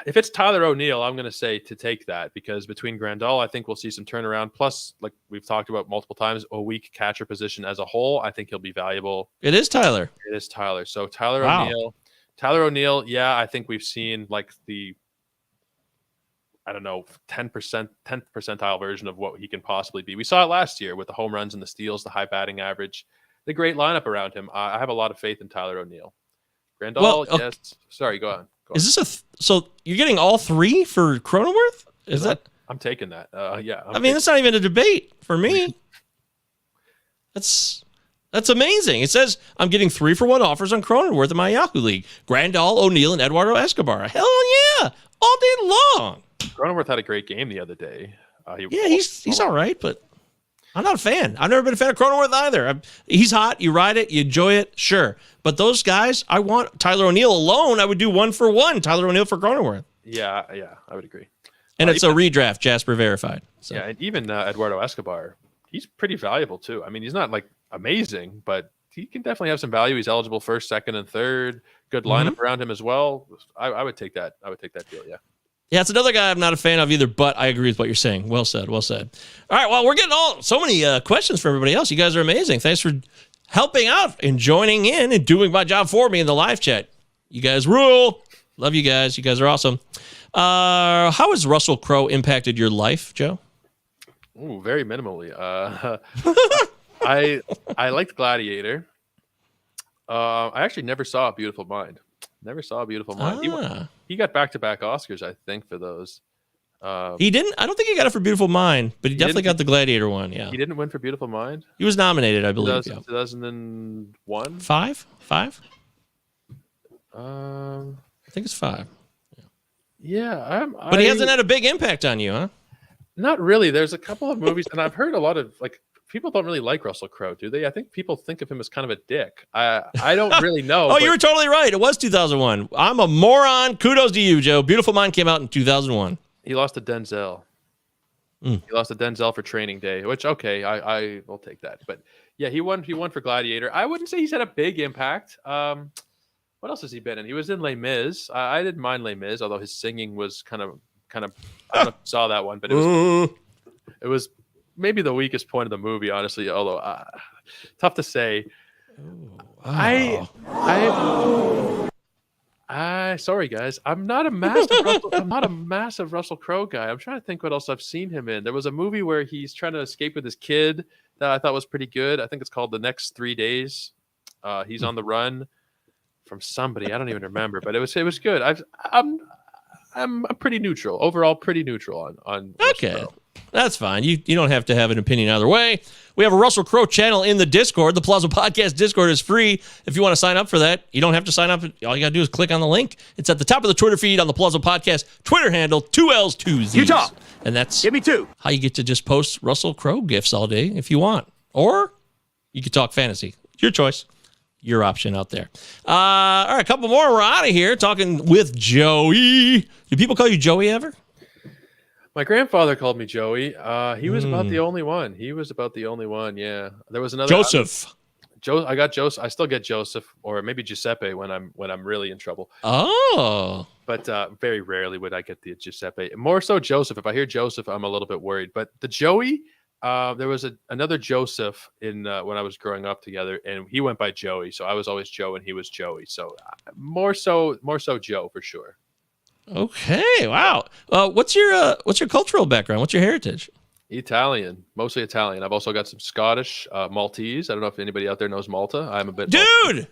Speaker 3: if it's Tyler O'Neill, I'm going to say to take that, because between Grandal, I think we'll see some turnaround. Plus, like we've talked about multiple times, a weak catcher position as a whole, I think he'll be valuable.
Speaker 2: It is Tyler.
Speaker 3: It is Tyler. So Tyler
Speaker 2: Wow.
Speaker 3: O'Neill. Tyler O'Neill, yeah, I think we've seen like the, I don't know, 10th percentile version of what he can possibly be. We saw it last year with the home runs and the steals, the high batting average, the great lineup around him. I have a lot of faith in Tyler O'Neill. Grandal,
Speaker 2: Well, okay.
Speaker 3: yes. Sorry, go on.
Speaker 2: Is this so you're getting all three for Cronenworth? Is that?
Speaker 3: I'm taking that. Yeah.
Speaker 2: I mean, that's not even a debate for me. That's amazing. It says I'm getting 3-for-1 offers on Cronenworth in my Yahoo League. Grandal, O'Neill, and Eduardo Escobar. Hell yeah, all day long.
Speaker 3: Cronenworth had a great game the other day.
Speaker 2: He's all right, but I'm not a fan. I've never been a fan of Cronenworth either. He's hot. You ride it. You enjoy it. Sure. But those guys, I want Tyler O'Neill alone. I would do 1-for-1. Tyler O'Neill for Cronenworth.
Speaker 3: Yeah, I would agree.
Speaker 2: And it's a redraft, Jasper verified. So.
Speaker 3: Yeah, and even Eduardo Escobar, he's pretty valuable too. I mean, he's not like amazing, but he can definitely have some value. He's eligible first, second, and third. Good lineup around him as well. I would take that. I would take that deal. Yeah.
Speaker 2: Yeah, it's another guy I'm not a fan of either, but I agree with what you're saying. Well said, well said. All right, well, we're getting so many questions for everybody else. You guys are amazing. Thanks for helping out and joining in and doing my job for me in the live chat. You guys rule. Love you guys. You guys are awesome. How has Russell Crowe impacted your life, Joe?
Speaker 3: Ooh, very minimally. I liked Gladiator. I actually never saw A Beautiful Mind. Never saw A Beautiful Mind. He got back-to-back Oscars, I think, for those.
Speaker 2: He didn't. I don't think he got it for Beautiful Mind, but he definitely got the Gladiator one. Yeah,
Speaker 3: he didn't win for Beautiful Mind.
Speaker 2: He was nominated, I believe.
Speaker 3: 2001.
Speaker 2: Five.
Speaker 3: I
Speaker 2: think it's 5.
Speaker 3: Yeah,
Speaker 2: but he hasn't had a big impact on you, huh?
Speaker 3: Not really. There's a couple of movies, and I've heard a lot of like people don't really like Russell Crowe, do they? I think people think of him as kind of a dick. I don't really know.
Speaker 2: Oh, you were totally right. It was 2001. I'm a moron. Kudos to you, Joe. Beautiful Mind came out in 2001.
Speaker 3: He lost to Denzel. He lost to Denzel for Training Day, which okay, I will take that. But yeah, he won for Gladiator. I wouldn't say he's had a big impact. What else has he been in? He was in Les Mis. I didn't mind Les Mis, although his singing was kind of. I don't know if you saw that one, but it was maybe the weakest point of the movie, honestly. Although tough to say. Wow. I sorry guys, I'm not a massive Russell Crowe guy. I'm trying to think what else I've seen him in. There was a movie where he's trying to escape with his kid that I thought was pretty good. I think it's called The Next 3 Days. He's on the run from somebody. I don't even remember, but it was good. I'm pretty neutral overall. Pretty neutral on.
Speaker 2: Okay, that's fine. You don't have to have an opinion either way. We have a Russell Crowe channel in the Discord. The Pallazzo Podcast Discord is free. If you want to sign up for that, you don't have to sign up. All you got to do is click on the link. It's at the top of the Twitter feed on the Pallazzo Podcast Twitter handle, 2 L's, 2 Z's.
Speaker 1: Utah.
Speaker 2: And that's
Speaker 1: Give me 2.
Speaker 2: how you get to just post Russell Crowe gifs all day if you want. Or you could talk fantasy. Your choice. Your option out there. All right, a couple more. We're out of here talking with Joey. Do people call you Joey ever?
Speaker 3: My grandfather called me Joey. He was about the only one. Yeah, there was another
Speaker 2: Joseph.
Speaker 3: I got Joseph. I still get Joseph or maybe Giuseppe when I'm really in trouble.
Speaker 2: Oh,
Speaker 3: but very rarely would I get the Giuseppe. More so Joseph. If I hear Joseph, I'm a little bit worried. But the Joey, there was another Joseph in when I was growing up together, and he went by Joey. So I was always Joe, and he was Joey. So more so Joe for sure.
Speaker 2: Okay, wow. What's your cultural background? What's your heritage?
Speaker 3: Italian, mostly Italian. I've also got some Scottish, Maltese. I don't know if anybody out there knows Malta. I'm a bit.
Speaker 2: Dude,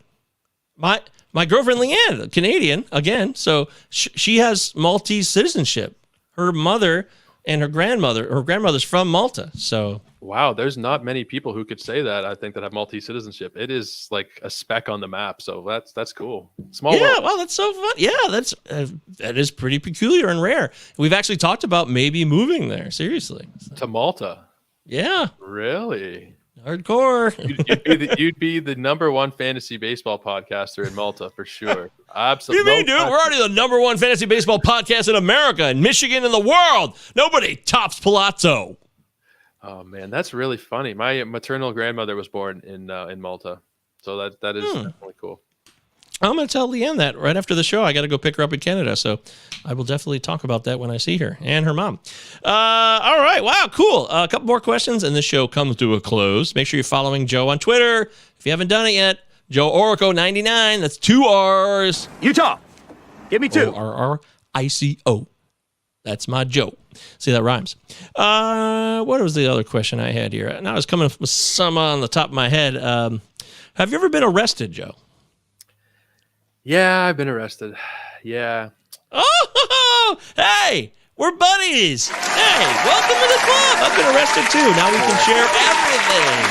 Speaker 2: my girlfriend Leanne, Canadian again, so she has Maltese citizenship. Her mother and her grandmother's from Malta. So
Speaker 3: wow, there's not many people who could say that. I think that have Maltese citizenship. It is like a speck on the map. So that's cool. Small world.
Speaker 2: Yeah, well, that's so fun. Yeah, that is pretty peculiar and rare. We've actually talked about maybe moving there. Seriously,
Speaker 3: to Malta.
Speaker 2: Yeah,
Speaker 3: really
Speaker 2: hardcore.
Speaker 3: You'd be the number one fantasy baseball podcaster in Malta for sure. Absolutely.
Speaker 2: You mean, dude? We're already the number one fantasy baseball podcast in America, in Michigan, in the world. Nobody tops Pallazzo.
Speaker 3: Oh man, that's really funny. My maternal grandmother was born in Malta, so that is definitely cool.
Speaker 2: I'm going to tell Leanne that right after the show. I got to go pick her up in Canada, so I will definitely talk about that when I see her and her mom. All right, wow, cool. A couple more questions, and this show comes to a close. Make sure you're following Joe on Twitter if you haven't done it yet. Joe Orrico 99. That's 2 R's.
Speaker 6: Utah, give me 2.
Speaker 2: ORRICO. That's my Joe. See, that rhymes. What was the other question I had here? And I was coming up with some on the top of my head. Have you ever been arrested, Joe?
Speaker 3: Yeah, I've been arrested. Yeah.
Speaker 2: Oh, hey, we're buddies. Hey, welcome to the club. I've been arrested too. Now we can share everything.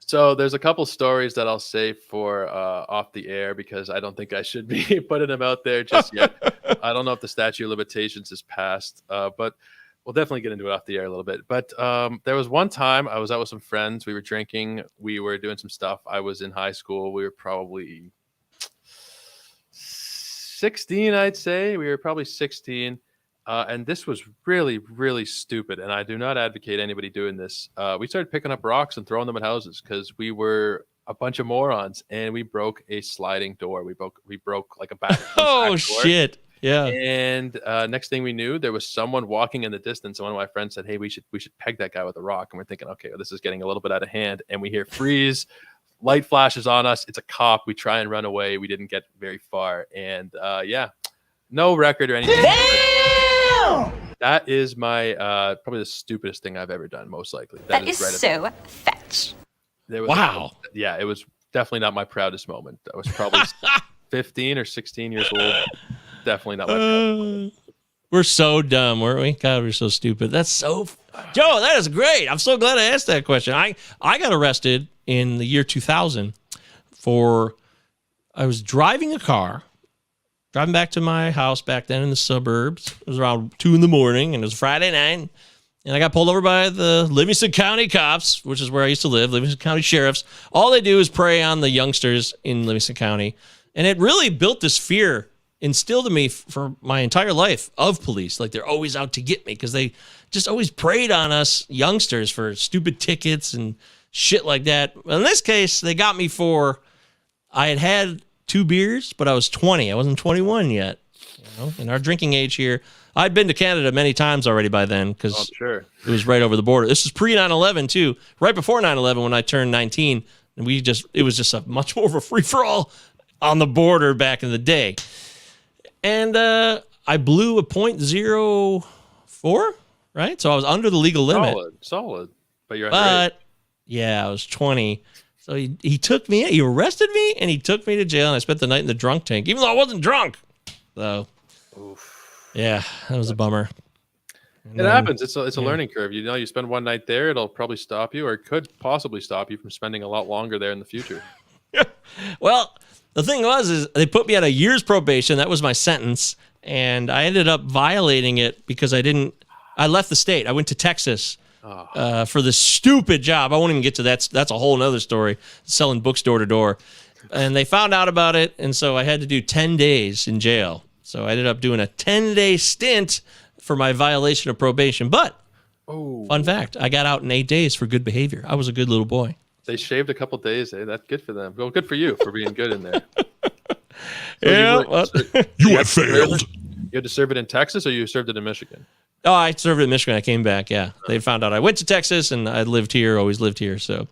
Speaker 3: So there's a couple stories that I'll save for off the air because I don't think I should be putting them out there just yet. I don't know if the statute of limitations is passed, but we'll definitely get into it off the air a little bit. But there was one time I was out with some friends. We were drinking. We were doing some stuff. I was in high school. We were probably 16, I'd say. We were probably 16. And this was really, really stupid. And I do not advocate anybody doing this. We started picking up rocks and throwing them at houses because we were a bunch of morons and we broke a sliding door. We broke like a back.
Speaker 2: Oh,
Speaker 3: back door.
Speaker 2: Shit. Yeah.
Speaker 3: And next thing we knew, there was someone walking in the distance. And one of my friends said, hey, we should peg that guy with a rock. And we're thinking, okay, well, this is getting a little bit out of hand. And we hear freeze. Light flashes on us. It's a cop. We try and run away. We didn't get very far. And yeah, no record or anything. Damn! That is my probably the stupidest thing I've ever done, most likely.
Speaker 7: That is so fetch.
Speaker 2: Wow.
Speaker 3: Yeah, it was definitely not my proudest moment. I was probably 15 or 16 years old. Definitely not my proudest moment.
Speaker 2: We're so dumb, weren't we? God, we're so stupid. That's so... Joe, that is great. I'm so glad I asked that question. I got arrested in the year 2000 I was driving a car, driving back to my house back then in the suburbs. It was around 2 a.m, and it was Friday night. And I got pulled over by the Livingston County cops, which is where I used to live, Livingston County sheriffs. All they do is prey on the youngsters in Livingston County. And it really built this fear, instilled in me for my entire life of police. Like they're always out to get me because they just always preyed on us youngsters for stupid tickets and shit like that. In this case, they got me for, I had 2 beers, but I was 20. I wasn't 21 yet. You know, in our drinking age here, I'd been to Canada many times already by then because it was right over the border. This is pre 9/11 too, right before 9/11 when I turned 19, and it was just a much more of a free for all on the border back in the day. And I blew a .04, right? So I was under the legal limit.
Speaker 3: Solid. But you're underage.
Speaker 2: But yeah, I was 20. So he took me, he arrested me, and he took me to jail, and I spent the night in the drunk tank, even though I wasn't drunk. So, yeah, that was a bummer.
Speaker 3: It happens. It's a learning curve. You know, you spend one night there, it'll probably stop you, or it could possibly stop you from spending a lot longer there in the future.
Speaker 2: Well, the thing is they put me at a year's probation. That was my sentence, and I ended up violating it because I left the state. I went to Texas for this stupid job. I won't even get to that. That's a whole nother story, selling books door to door. And they found out about it, and so I had to do 10 days in jail. So I ended up doing a 10-day stint for my violation of probation. But, fun fact, I got out in 8 days for good behavior. I was a good little boy.
Speaker 3: They shaved a couple days. That's good for them. Well, good for you for being good in there.
Speaker 1: You have failed.
Speaker 3: You had to serve it in Texas, or you served it in Michigan?
Speaker 2: Oh, I served it in Michigan. I came back, yeah. They found out I went to Texas, and I lived here, always lived here. So,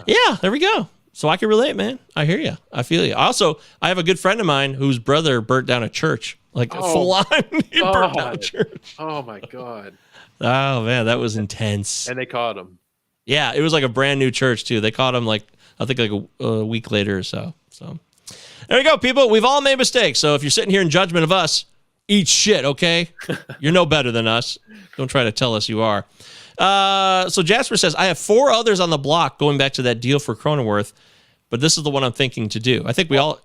Speaker 2: yeah, there we go. So I can relate, man. I hear you. I feel you. Also, I have a good friend of mine whose brother burnt down a church. Like, full on. He burnt down a church.
Speaker 3: Oh, my God.
Speaker 2: Oh, man, that was intense.
Speaker 3: And they caught him.
Speaker 2: Yeah, it was like a brand new church, too. They caught him, like, I think like a week later or so. So there we go, people. We've all made mistakes. So if you're sitting here in judgment of us, eat shit, okay? You're no better than us. Don't try to tell us you are. So Jasper says, I have 4 others on the block going back to that deal for Cronenworth, but this is the one I'm thinking to do. I think we all...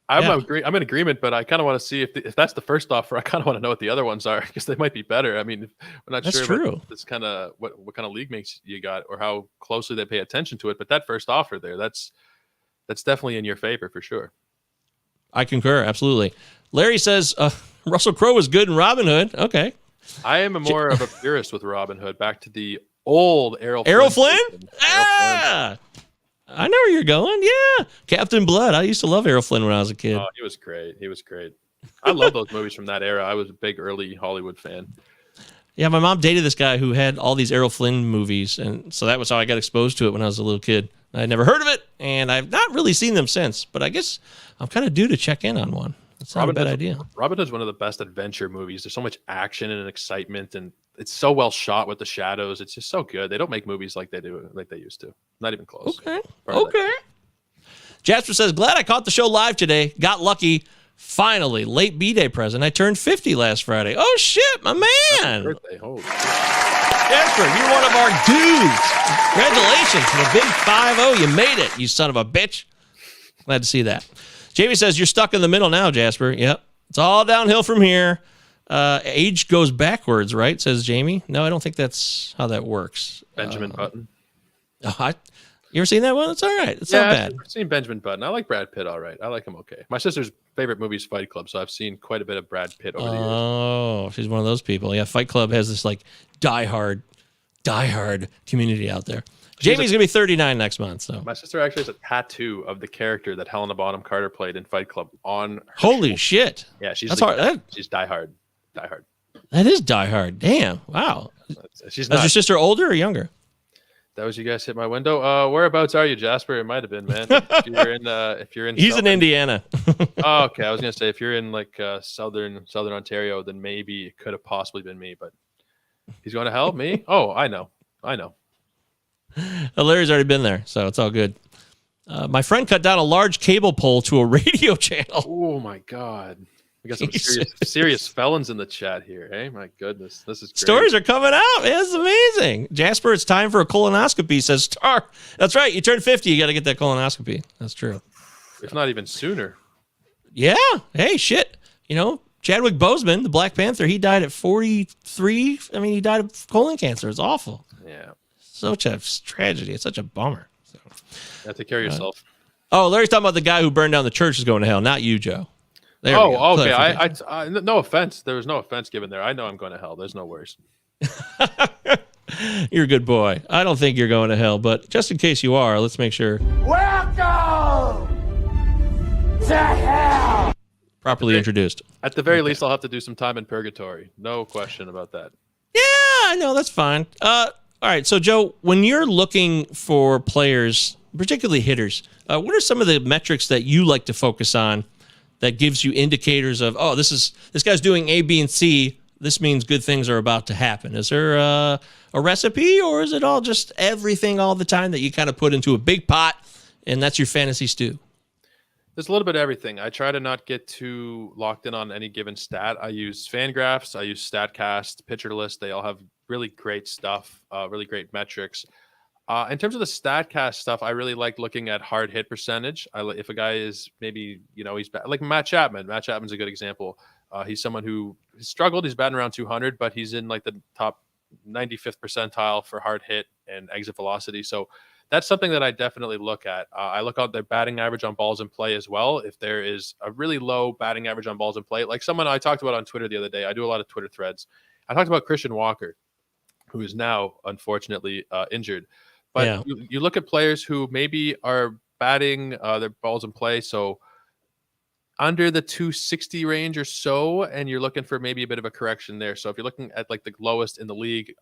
Speaker 3: I'm in agreement, but I kind of want to see if that's the first offer. I kind of want to know what the other ones are because they might be better. I mean, we're not sure about this kind of what kind of league mates you got or how closely they pay attention to it. But that first offer there, that's definitely in your favor for sure.
Speaker 2: I concur, absolutely. Larry says Russell Crowe was good in Robin Hood. Okay,
Speaker 3: I am more of a purist with Robin Hood. Back to the old Errol
Speaker 2: Flynn. Ah! I know where you're going. Yeah. Captain Blood. I used to love Errol Flynn when I was a kid.
Speaker 3: Oh, he was great. He was great. I love those movies from that era. I was a big early Hollywood fan.
Speaker 2: Yeah, my mom dated this guy who had all these Errol Flynn movies, and so that was how I got exposed to it when I was a little kid. I'd never heard of it, and I've not really seen them since, but I guess I'm kind of due to check in on one. That's not a bad idea.
Speaker 3: Robin Hood's one of the best adventure movies. There's so much action and excitement, and it's so well shot with the shadows. It's just so good. They don't make movies like they used to. Not even close.
Speaker 2: Okay. Jasper says, glad I caught the show live today. Got lucky. Finally, late B-Day present. I turned 50 last Friday. Oh, shit, my man.
Speaker 3: Happy birthday. Holy.
Speaker 2: Jasper, you're one of our dudes. Congratulations to the big 5-0. You made it, you son of a bitch. Glad to see that. Jamie says, you're stuck in the middle now, Jasper. Yep. It's all downhill from here. Age goes backwards, right, says Jamie. No, I don't think that's how that works.
Speaker 3: Benjamin Button.
Speaker 2: You ever seen that one? It's all right. It's not bad.
Speaker 3: I've seen Benjamin Button. I like Brad Pitt all right. I like him okay. My sister's favorite movie is Fight Club, so I've seen quite a bit of Brad Pitt over the years.
Speaker 2: Oh, she's one of those people. Yeah, Fight Club has this like diehard community out there. Jamie's going to be 39 next month. So
Speaker 3: my sister actually has a tattoo of the character that Helena Bonham Carter played in Fight Club on her
Speaker 2: Holy
Speaker 3: shoulder.
Speaker 2: Shit.
Speaker 3: Yeah, she's
Speaker 2: hard.
Speaker 3: She's diehard.
Speaker 2: That is diehard. Damn. Wow.
Speaker 3: She's
Speaker 2: Is
Speaker 3: not.
Speaker 2: your sister older or younger?
Speaker 3: That was you guys hit my window. Whereabouts are you, Jasper? It might have been, man. If you're in
Speaker 2: He's in Indiana.
Speaker 3: Oh, okay. I was gonna say if you're in like southern Ontario, then maybe it could have possibly been me. But he's going to hell. Me? Oh, I know.
Speaker 2: Larry's already been there, so it's all good. My friend cut down a large cable pole to a radio channel.
Speaker 3: Oh my God. We got some serious felons in the chat here. Hey, my goodness. This is great.
Speaker 2: Stories are coming out. It's amazing. Jasper, it's time for a colonoscopy, says Star. That's right. You turn 50, you got to get that colonoscopy. That's true.
Speaker 3: If not even sooner.
Speaker 2: Yeah. Hey, shit. You know, Chadwick Boseman, the Black Panther, he died at 43. I mean, he died of colon cancer. It's awful.
Speaker 3: Yeah.
Speaker 2: Such a tragedy. It's such a bummer. So,
Speaker 3: take care of yourself.
Speaker 2: Larry's talking about the guy who burned down the church is going to hell, not you, Joe. There we go.
Speaker 3: Okay. I no offense. There was no offense given there. I know I'm going to hell. There's no worries.
Speaker 2: You're a good boy. I don't think you're going to hell, but just in case you are, let's make sure.
Speaker 4: Welcome to hell.
Speaker 2: Properly introduced.
Speaker 3: At the very least, I'll have to do some time in purgatory. No question about that.
Speaker 2: Yeah, I know. That's fine. All right. So, Joe, when you're looking for players, particularly hitters, what are some of the metrics that you like to focus on that gives you indicators of, oh, this guy's doing A, B, and C. This means good things are about to happen. Is there a recipe, or is it all just everything all the time that you kind of put into a big pot, and that's your fantasy stew?
Speaker 3: There's a little bit of everything. I try to not get too locked in on any given stat. I use Fangraphs. I use StatCast, Pitcher List. They all have really great stuff, really great metrics. In terms of the StatCast stuff, I really like looking at hard hit percentage. If a guy is maybe, he's like Matt Chapman. Matt Chapman's a good example. He's someone who has struggled. He's batting around 200, but he's in like the top 95th percentile for hard hit and exit velocity. So that's something that I definitely look at. I look at their batting average on balls in play as well. If there is a really low batting average on balls in play, like someone I talked about on Twitter the other day, I do a lot of Twitter threads. I talked about Christian Walker, who is now unfortunately injured. But yeah, you look at players who maybe are batting their balls in play, so under the 260 range or so, and you're looking for maybe a bit of a correction there. So if you're looking at like the lowest in the league,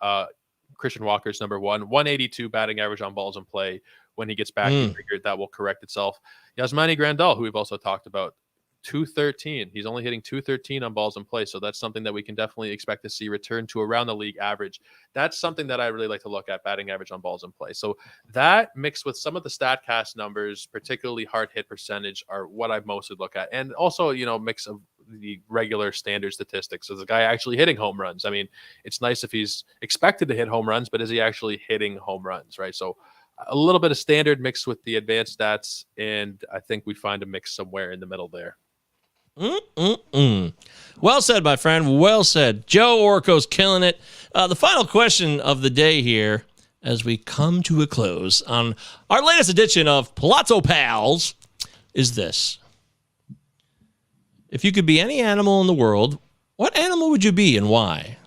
Speaker 3: Christian Walker's number 182 batting average on balls in play. When he gets back, that will correct itself. Yasmani Grandal, who we've also talked about, 213. He's only hitting 213 on balls in play. So that's something that we can definitely expect to see return to around the league average. That's something that I really like to look at, batting average on balls in play. So that mixed with some of the StatCast numbers, particularly hard hit percentage, are what I mostly look at. And also, mix of the regular standard statistics. So the guy actually hitting home runs. I mean, it's nice if he's expected to hit home runs, but is he actually hitting home runs, right? So a little bit of standard mixed with the advanced stats. And I think we find a mix somewhere in the middle there.
Speaker 2: Well said, my friend. Well said. Joe Orrico's killing it. The final question of the day here, as we come to a close on our latest edition of Pallazzo Pals, is this. If you could be any animal in the world, what animal would you be and why?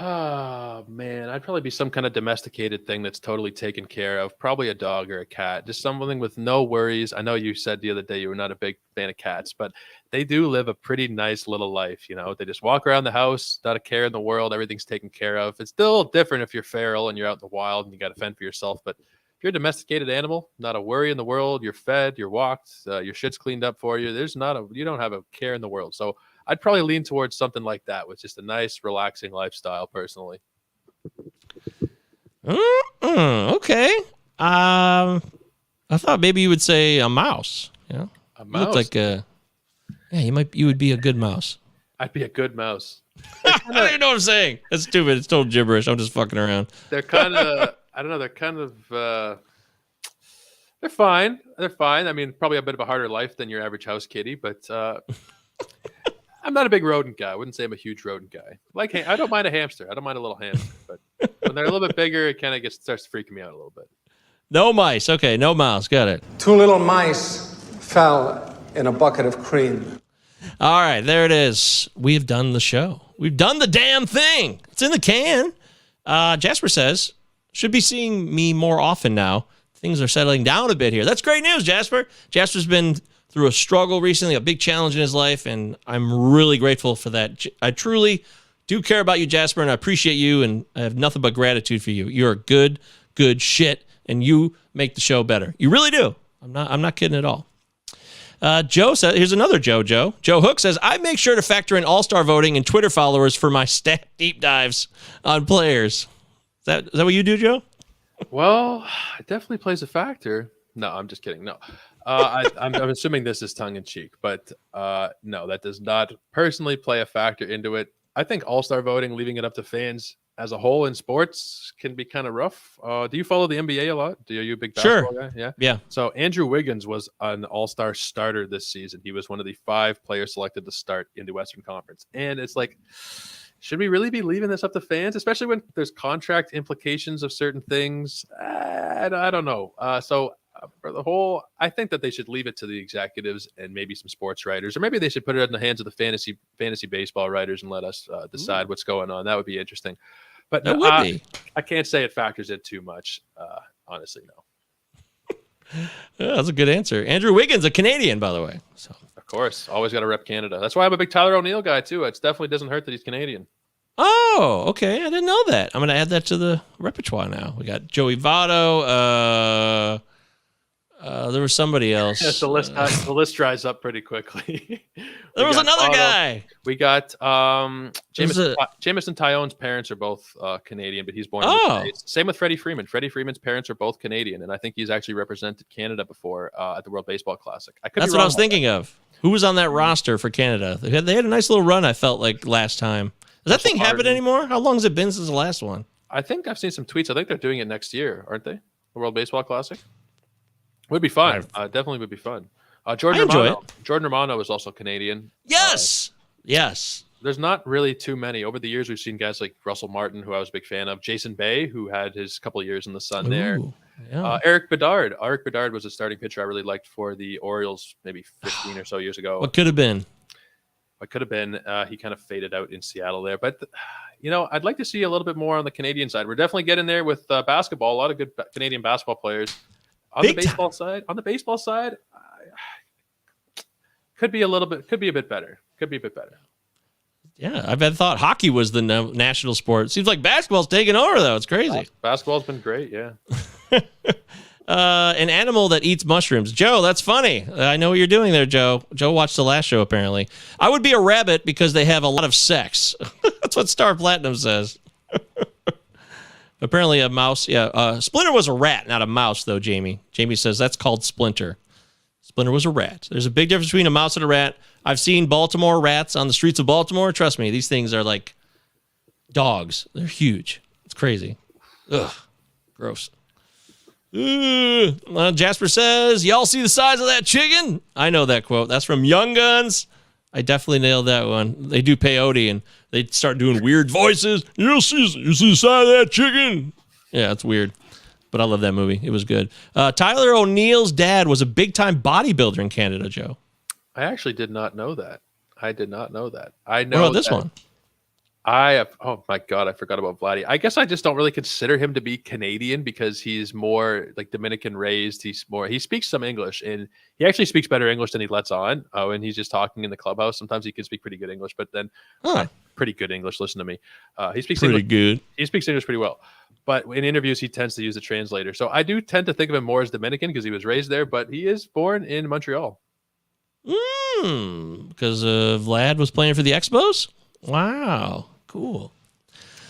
Speaker 3: Oh, man. I'd probably be some kind of domesticated thing that's totally taken care of. Probably a dog or a cat. Just something with no worries. I know you said the other day you were not a big fan of cats, but they do live a pretty nice little life. You know, they just walk around the house, not a care in the world. Everything's taken care of. It's still different if you're feral and you're out in the wild and you got to fend for yourself. But if you're a domesticated animal, not a worry in the world. You're fed, you're walked, your shit's cleaned up for you. You don't have a care in the world. So I'd probably lean towards something like that with just a nice, relaxing lifestyle, personally.
Speaker 2: Okay. I thought maybe you would say a mouse. You know,
Speaker 3: A
Speaker 2: you
Speaker 3: mouse?
Speaker 2: look like you would be a good mouse.
Speaker 3: I'd be a good mouse.
Speaker 2: I don't even know what I'm saying. That's stupid. It's total gibberish. I'm just fucking around.
Speaker 3: They're kind of, I don't know, they're fine. They're fine. I mean, probably a bit of a harder life than your average house kitty, but I'm not a big rodent guy. I wouldn't say I'm a huge rodent guy. I don't mind a hamster. I don't mind a little hamster, but when they're a little bit bigger, it kind of starts freaking me out a little bit.
Speaker 2: No mice. Okay, no mouse. Got it.
Speaker 8: 2 little mice fell in a bucket of cream.
Speaker 2: All right, there it is. We've done the show. We've done the damn thing. It's in the can. Jasper says, should be seeing me more often now. Things are settling down a bit here. That's great news, Jasper. Jasper's been through a struggle recently, a big challenge in his life, and I'm really grateful for that. I truly do care about you, Jasper, and I appreciate you, and I have nothing but gratitude for you. You're good shit, and you make the show better. You really do. I'm not kidding at all. Joe says, here's another Joe. Joe Hook says, I make sure to factor in all-star voting and Twitter followers for my stat deep dives on players. Is that what you do, Joe?
Speaker 3: Well, it definitely plays a factor. No, I'm just kidding. No, I'm assuming this is tongue in cheek, but no, that does not personally play a factor into it. I think all-star voting, leaving it up to fans as a whole in sports, can be kind of rough. Do you follow the NBA a lot? Are you a big basketball guy? Yeah.
Speaker 2: Yeah.
Speaker 3: So Andrew Wiggins was an all-star starter this season. He was one of the 5 players selected to start in the Western Conference. And it's like, should we really be leaving this up to fans, especially when there's contract implications of certain things? I don't know. For the whole, I think that they should leave it to the executives and maybe some sports writers, or maybe they should put it in the hands of the fantasy baseball writers and let us decide what's going on. That would be interesting. But
Speaker 2: that would be.
Speaker 3: I can't say it factors in too much. Honestly, no.
Speaker 2: Yeah, that's a good answer. Andrew Wiggins, a Canadian, by the way. So
Speaker 3: of course, always got to rep Canada. That's why I'm a big Tyler O'Neill guy too. It definitely doesn't hurt that he's Canadian.
Speaker 2: Oh, okay. I didn't know that. I'm going to add that to the repertoire now. We got Joey Votto. There was somebody else.
Speaker 3: Yes, the list dries up pretty quickly.
Speaker 2: There was another
Speaker 3: Votto.
Speaker 2: guy.
Speaker 3: We got Jamison Tyone's parents are both Canadian, but he's born in the States. Same with Freddie Freeman. Freddie Freeman's parents are both Canadian, and I think he's actually represented Canada before at the World Baseball Classic.
Speaker 2: That's what I was thinking of. Who was on that roster for Canada? They had a nice little run, I felt like, last time. Does that thing happen anymore? How long has it been since the last one?
Speaker 3: I think I've seen some tweets. I think they're doing it next year, aren't they? The World Baseball Classic? Would be fun. Definitely would be fun. Jordan Romano is also Canadian.
Speaker 2: Yes. Yes.
Speaker 3: There's not really too many. Over the years, we've seen guys like Russell Martin, who I was a big fan of. Jason Bay, who had his couple of years in the sun there.
Speaker 2: Yeah.
Speaker 3: Eric Bedard. Eric Bedard was a starting pitcher I really liked for the Orioles maybe 15 or so years ago.
Speaker 2: What could have been?
Speaker 3: He kind of faded out in Seattle there. But, I'd like to see a little bit more on the Canadian side. We're definitely getting there with basketball. A lot of good Canadian basketball players. On the baseball side, could be a bit better.
Speaker 2: Yeah, I've thought hockey was the national sport. Seems like basketball's taking over, though. It's crazy.
Speaker 3: Basketball's been great, yeah.
Speaker 2: An animal that eats mushrooms. Joe, that's funny. I know what you're doing there, Joe. Joe watched the last show, apparently. I would be a rabbit because they have a lot of sex. That's what Star Platinum says. Apparently a mouse. Yeah, Splinter was a rat, not a mouse, though, Jamie. Jamie says that's called Splinter. Splinter was a rat. There's a big difference between a mouse and a rat. I've seen Baltimore rats on the streets of Baltimore. Trust me, these things are like dogs. They're huge. It's crazy. Ugh. Gross. Jasper says, y'all see the size of that chicken? I know that quote. That's from Young Guns. I definitely nailed that one. They do peyote and they start doing weird voices. You see the size of that chicken? Yeah, it's weird. But I love that movie. It was good. Tyler O'Neill's dad was a big-time bodybuilder in Canada, Joe.
Speaker 3: I actually did not know that. I know
Speaker 2: what about this one?
Speaker 3: Oh my God, I forgot about Vladdy. I guess I just don't really consider him to be Canadian because he's more like Dominican raised. He speaks some English, and he actually speaks better English than he lets on when he's just talking in the clubhouse. Sometimes he can speak pretty good English, but then pretty good English. Listen to me. He speaks
Speaker 2: pretty
Speaker 3: English,
Speaker 2: good.
Speaker 3: He speaks English pretty well, but in interviews he tends to use a translator. So I do tend to think of him more as Dominican because he was raised there, but he is born in Montreal.
Speaker 2: Because Vlad was playing for the Expos? Wow. Cool.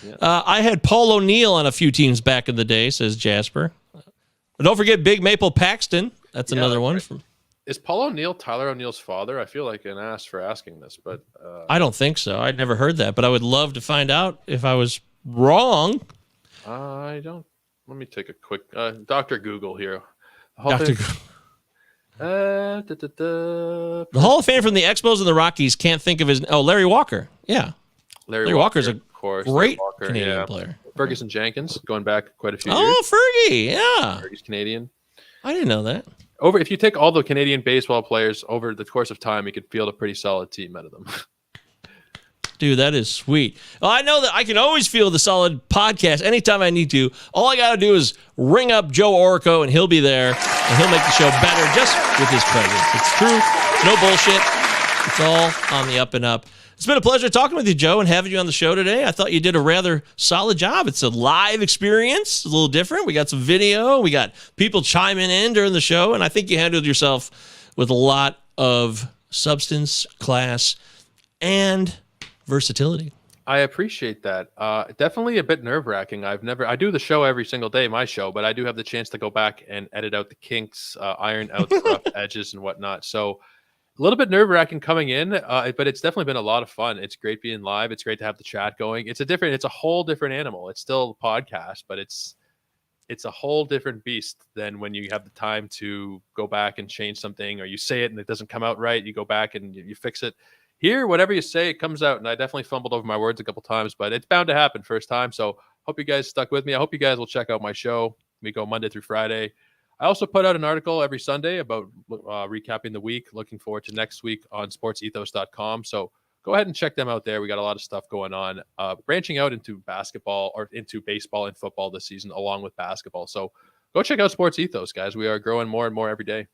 Speaker 2: Yeah. I had Paul O'Neill on a few teams back in the day, says Jasper. But don't forget Big Maple Paxton. That's another one.
Speaker 3: Right. Is Paul O'Neill Tyler O'Neill's father? I feel like an ass for asking this, but...
Speaker 2: I don't think so. I'd never heard that, but I would love to find out if I was wrong.
Speaker 3: I don't... Let me take a quick... Dr. Google here.
Speaker 2: Dr. Google. The Hall of Fame from the Expos and the Rockies can't think of his... Oh, Larry Walker. Yeah. Larry Walker's a great Canadian player.
Speaker 3: Ferguson Jenkins, going back quite a few years.
Speaker 2: Oh, Fergie, yeah.
Speaker 3: Fergie's Canadian.
Speaker 2: I didn't know that.
Speaker 3: If you take all the Canadian baseball players over the course of time, you could field a pretty solid team out of them.
Speaker 2: Dude, that is sweet. Well, I know that I can always field a solid podcast anytime I need to. All I got to do is ring up Joe Orrico, and he'll be there, and he'll make the show better just with his presence. It's true. No bullshit. It's all on the up and up. It's been a pleasure talking with you, Joe, and having you on the show today. I thought you did a rather solid job. It's a live experience, a little different. We got some video. We got people chiming in during the show, and I think you handled yourself with a lot of substance, class, and versatility.
Speaker 3: I appreciate that. Definitely a bit nerve-wracking. I do the show every single day, my show, but I do have the chance to go back and edit out the kinks, iron out the rough edges and whatnot. So a little bit nerve-wracking coming in, but it's definitely been a lot of fun. It's great being live. It's great to have the chat going. It's a whole different animal. It's still a podcast, but it's a whole different beast than when you have the time to go back and change something, or you say it and it doesn't come out right. You go back and you fix it. Here, whatever you say, it comes out, and I definitely fumbled over my words a couple times, but it's bound to happen first time. So hope you guys stuck with me. I hope you guys will check out my show. We go Monday through Friday. I also put out an article every Sunday about recapping the week. Looking forward to next week on sportsethos.com. So go ahead and check them out there. We got a lot of stuff going on, branching out into basketball or into baseball and football this season, along with basketball. So go check out Sports Ethos, guys. We are growing more and more every day.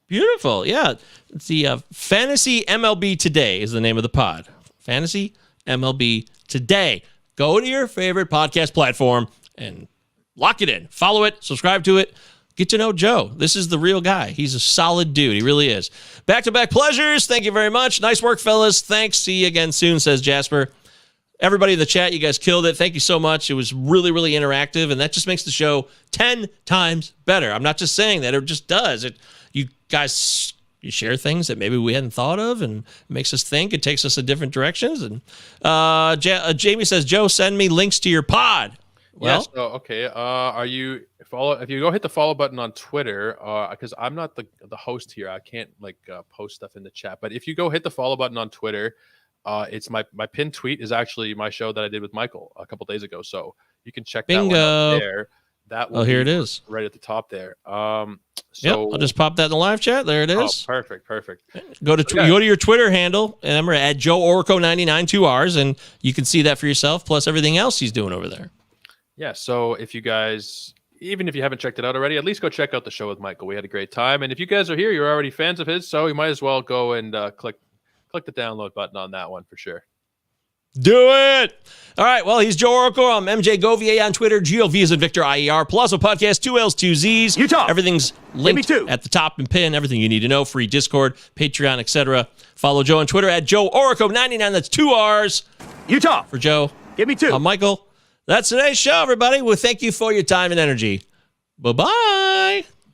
Speaker 2: Beautiful. Yeah. It's the Fantasy MLB Today is the name of the pod. Fantasy MLB Today. Go to your favorite podcast platform and lock it in. Follow it. Subscribe to it. Get to know Joe. This is the real guy. He's a solid dude. He really is. Back-to-back pleasures. Thank you very much. Nice work, fellas. Thanks. See you again soon, says Jasper. Everybody in the chat, you guys killed it. Thank you so much. It was really, really interactive, and that just makes the show 10 times better. I'm not just saying that. It just does. You guys, you share things that maybe we hadn't thought of, and it makes us think. It takes us in different directions. And Jamie says, Joe, send me links to your pod. Well,
Speaker 3: yes. Okay. If you go hit the follow button on Twitter, because I'm not the host here, I can't post stuff in the chat. But if you go hit the follow button on Twitter, it's my pinned tweet is actually my show that I did with Michael a couple days ago. So you can check that one out there. That will
Speaker 2: here it is,
Speaker 3: right at the top there.
Speaker 2: I'll just pop that in the live chat. There it is.
Speaker 3: Oh, perfect.
Speaker 2: Go to your Twitter handle, and I'm at Joe Orrico 99 2 R's, and you can see that for yourself. Plus everything else he's doing over there.
Speaker 3: Yeah, so if you guys, even if you haven't checked it out already, at least go check out the show with Michael. We had a great time. And if you guys are here, you're already fans of his, so you might as well go and click the download button on that one for sure.
Speaker 2: Do it! All right, well, he's Joe Orrico. I'm MJ Govier on Twitter. GOV is in Victor IER. Pallazzo Podcast, 2 L's, 2 Z's.
Speaker 6: Utah.
Speaker 2: Everything's linked at the top and pin. Everything you need to know. Free Discord, Patreon, etc. Follow Joe on Twitter at Joe Orrico 99. That's 2 R's.
Speaker 6: Utah.
Speaker 2: For Joe.
Speaker 6: Give me 2.
Speaker 2: I'm Michael. That's today's show, everybody. Well, thank you for your time and energy. Bye-bye.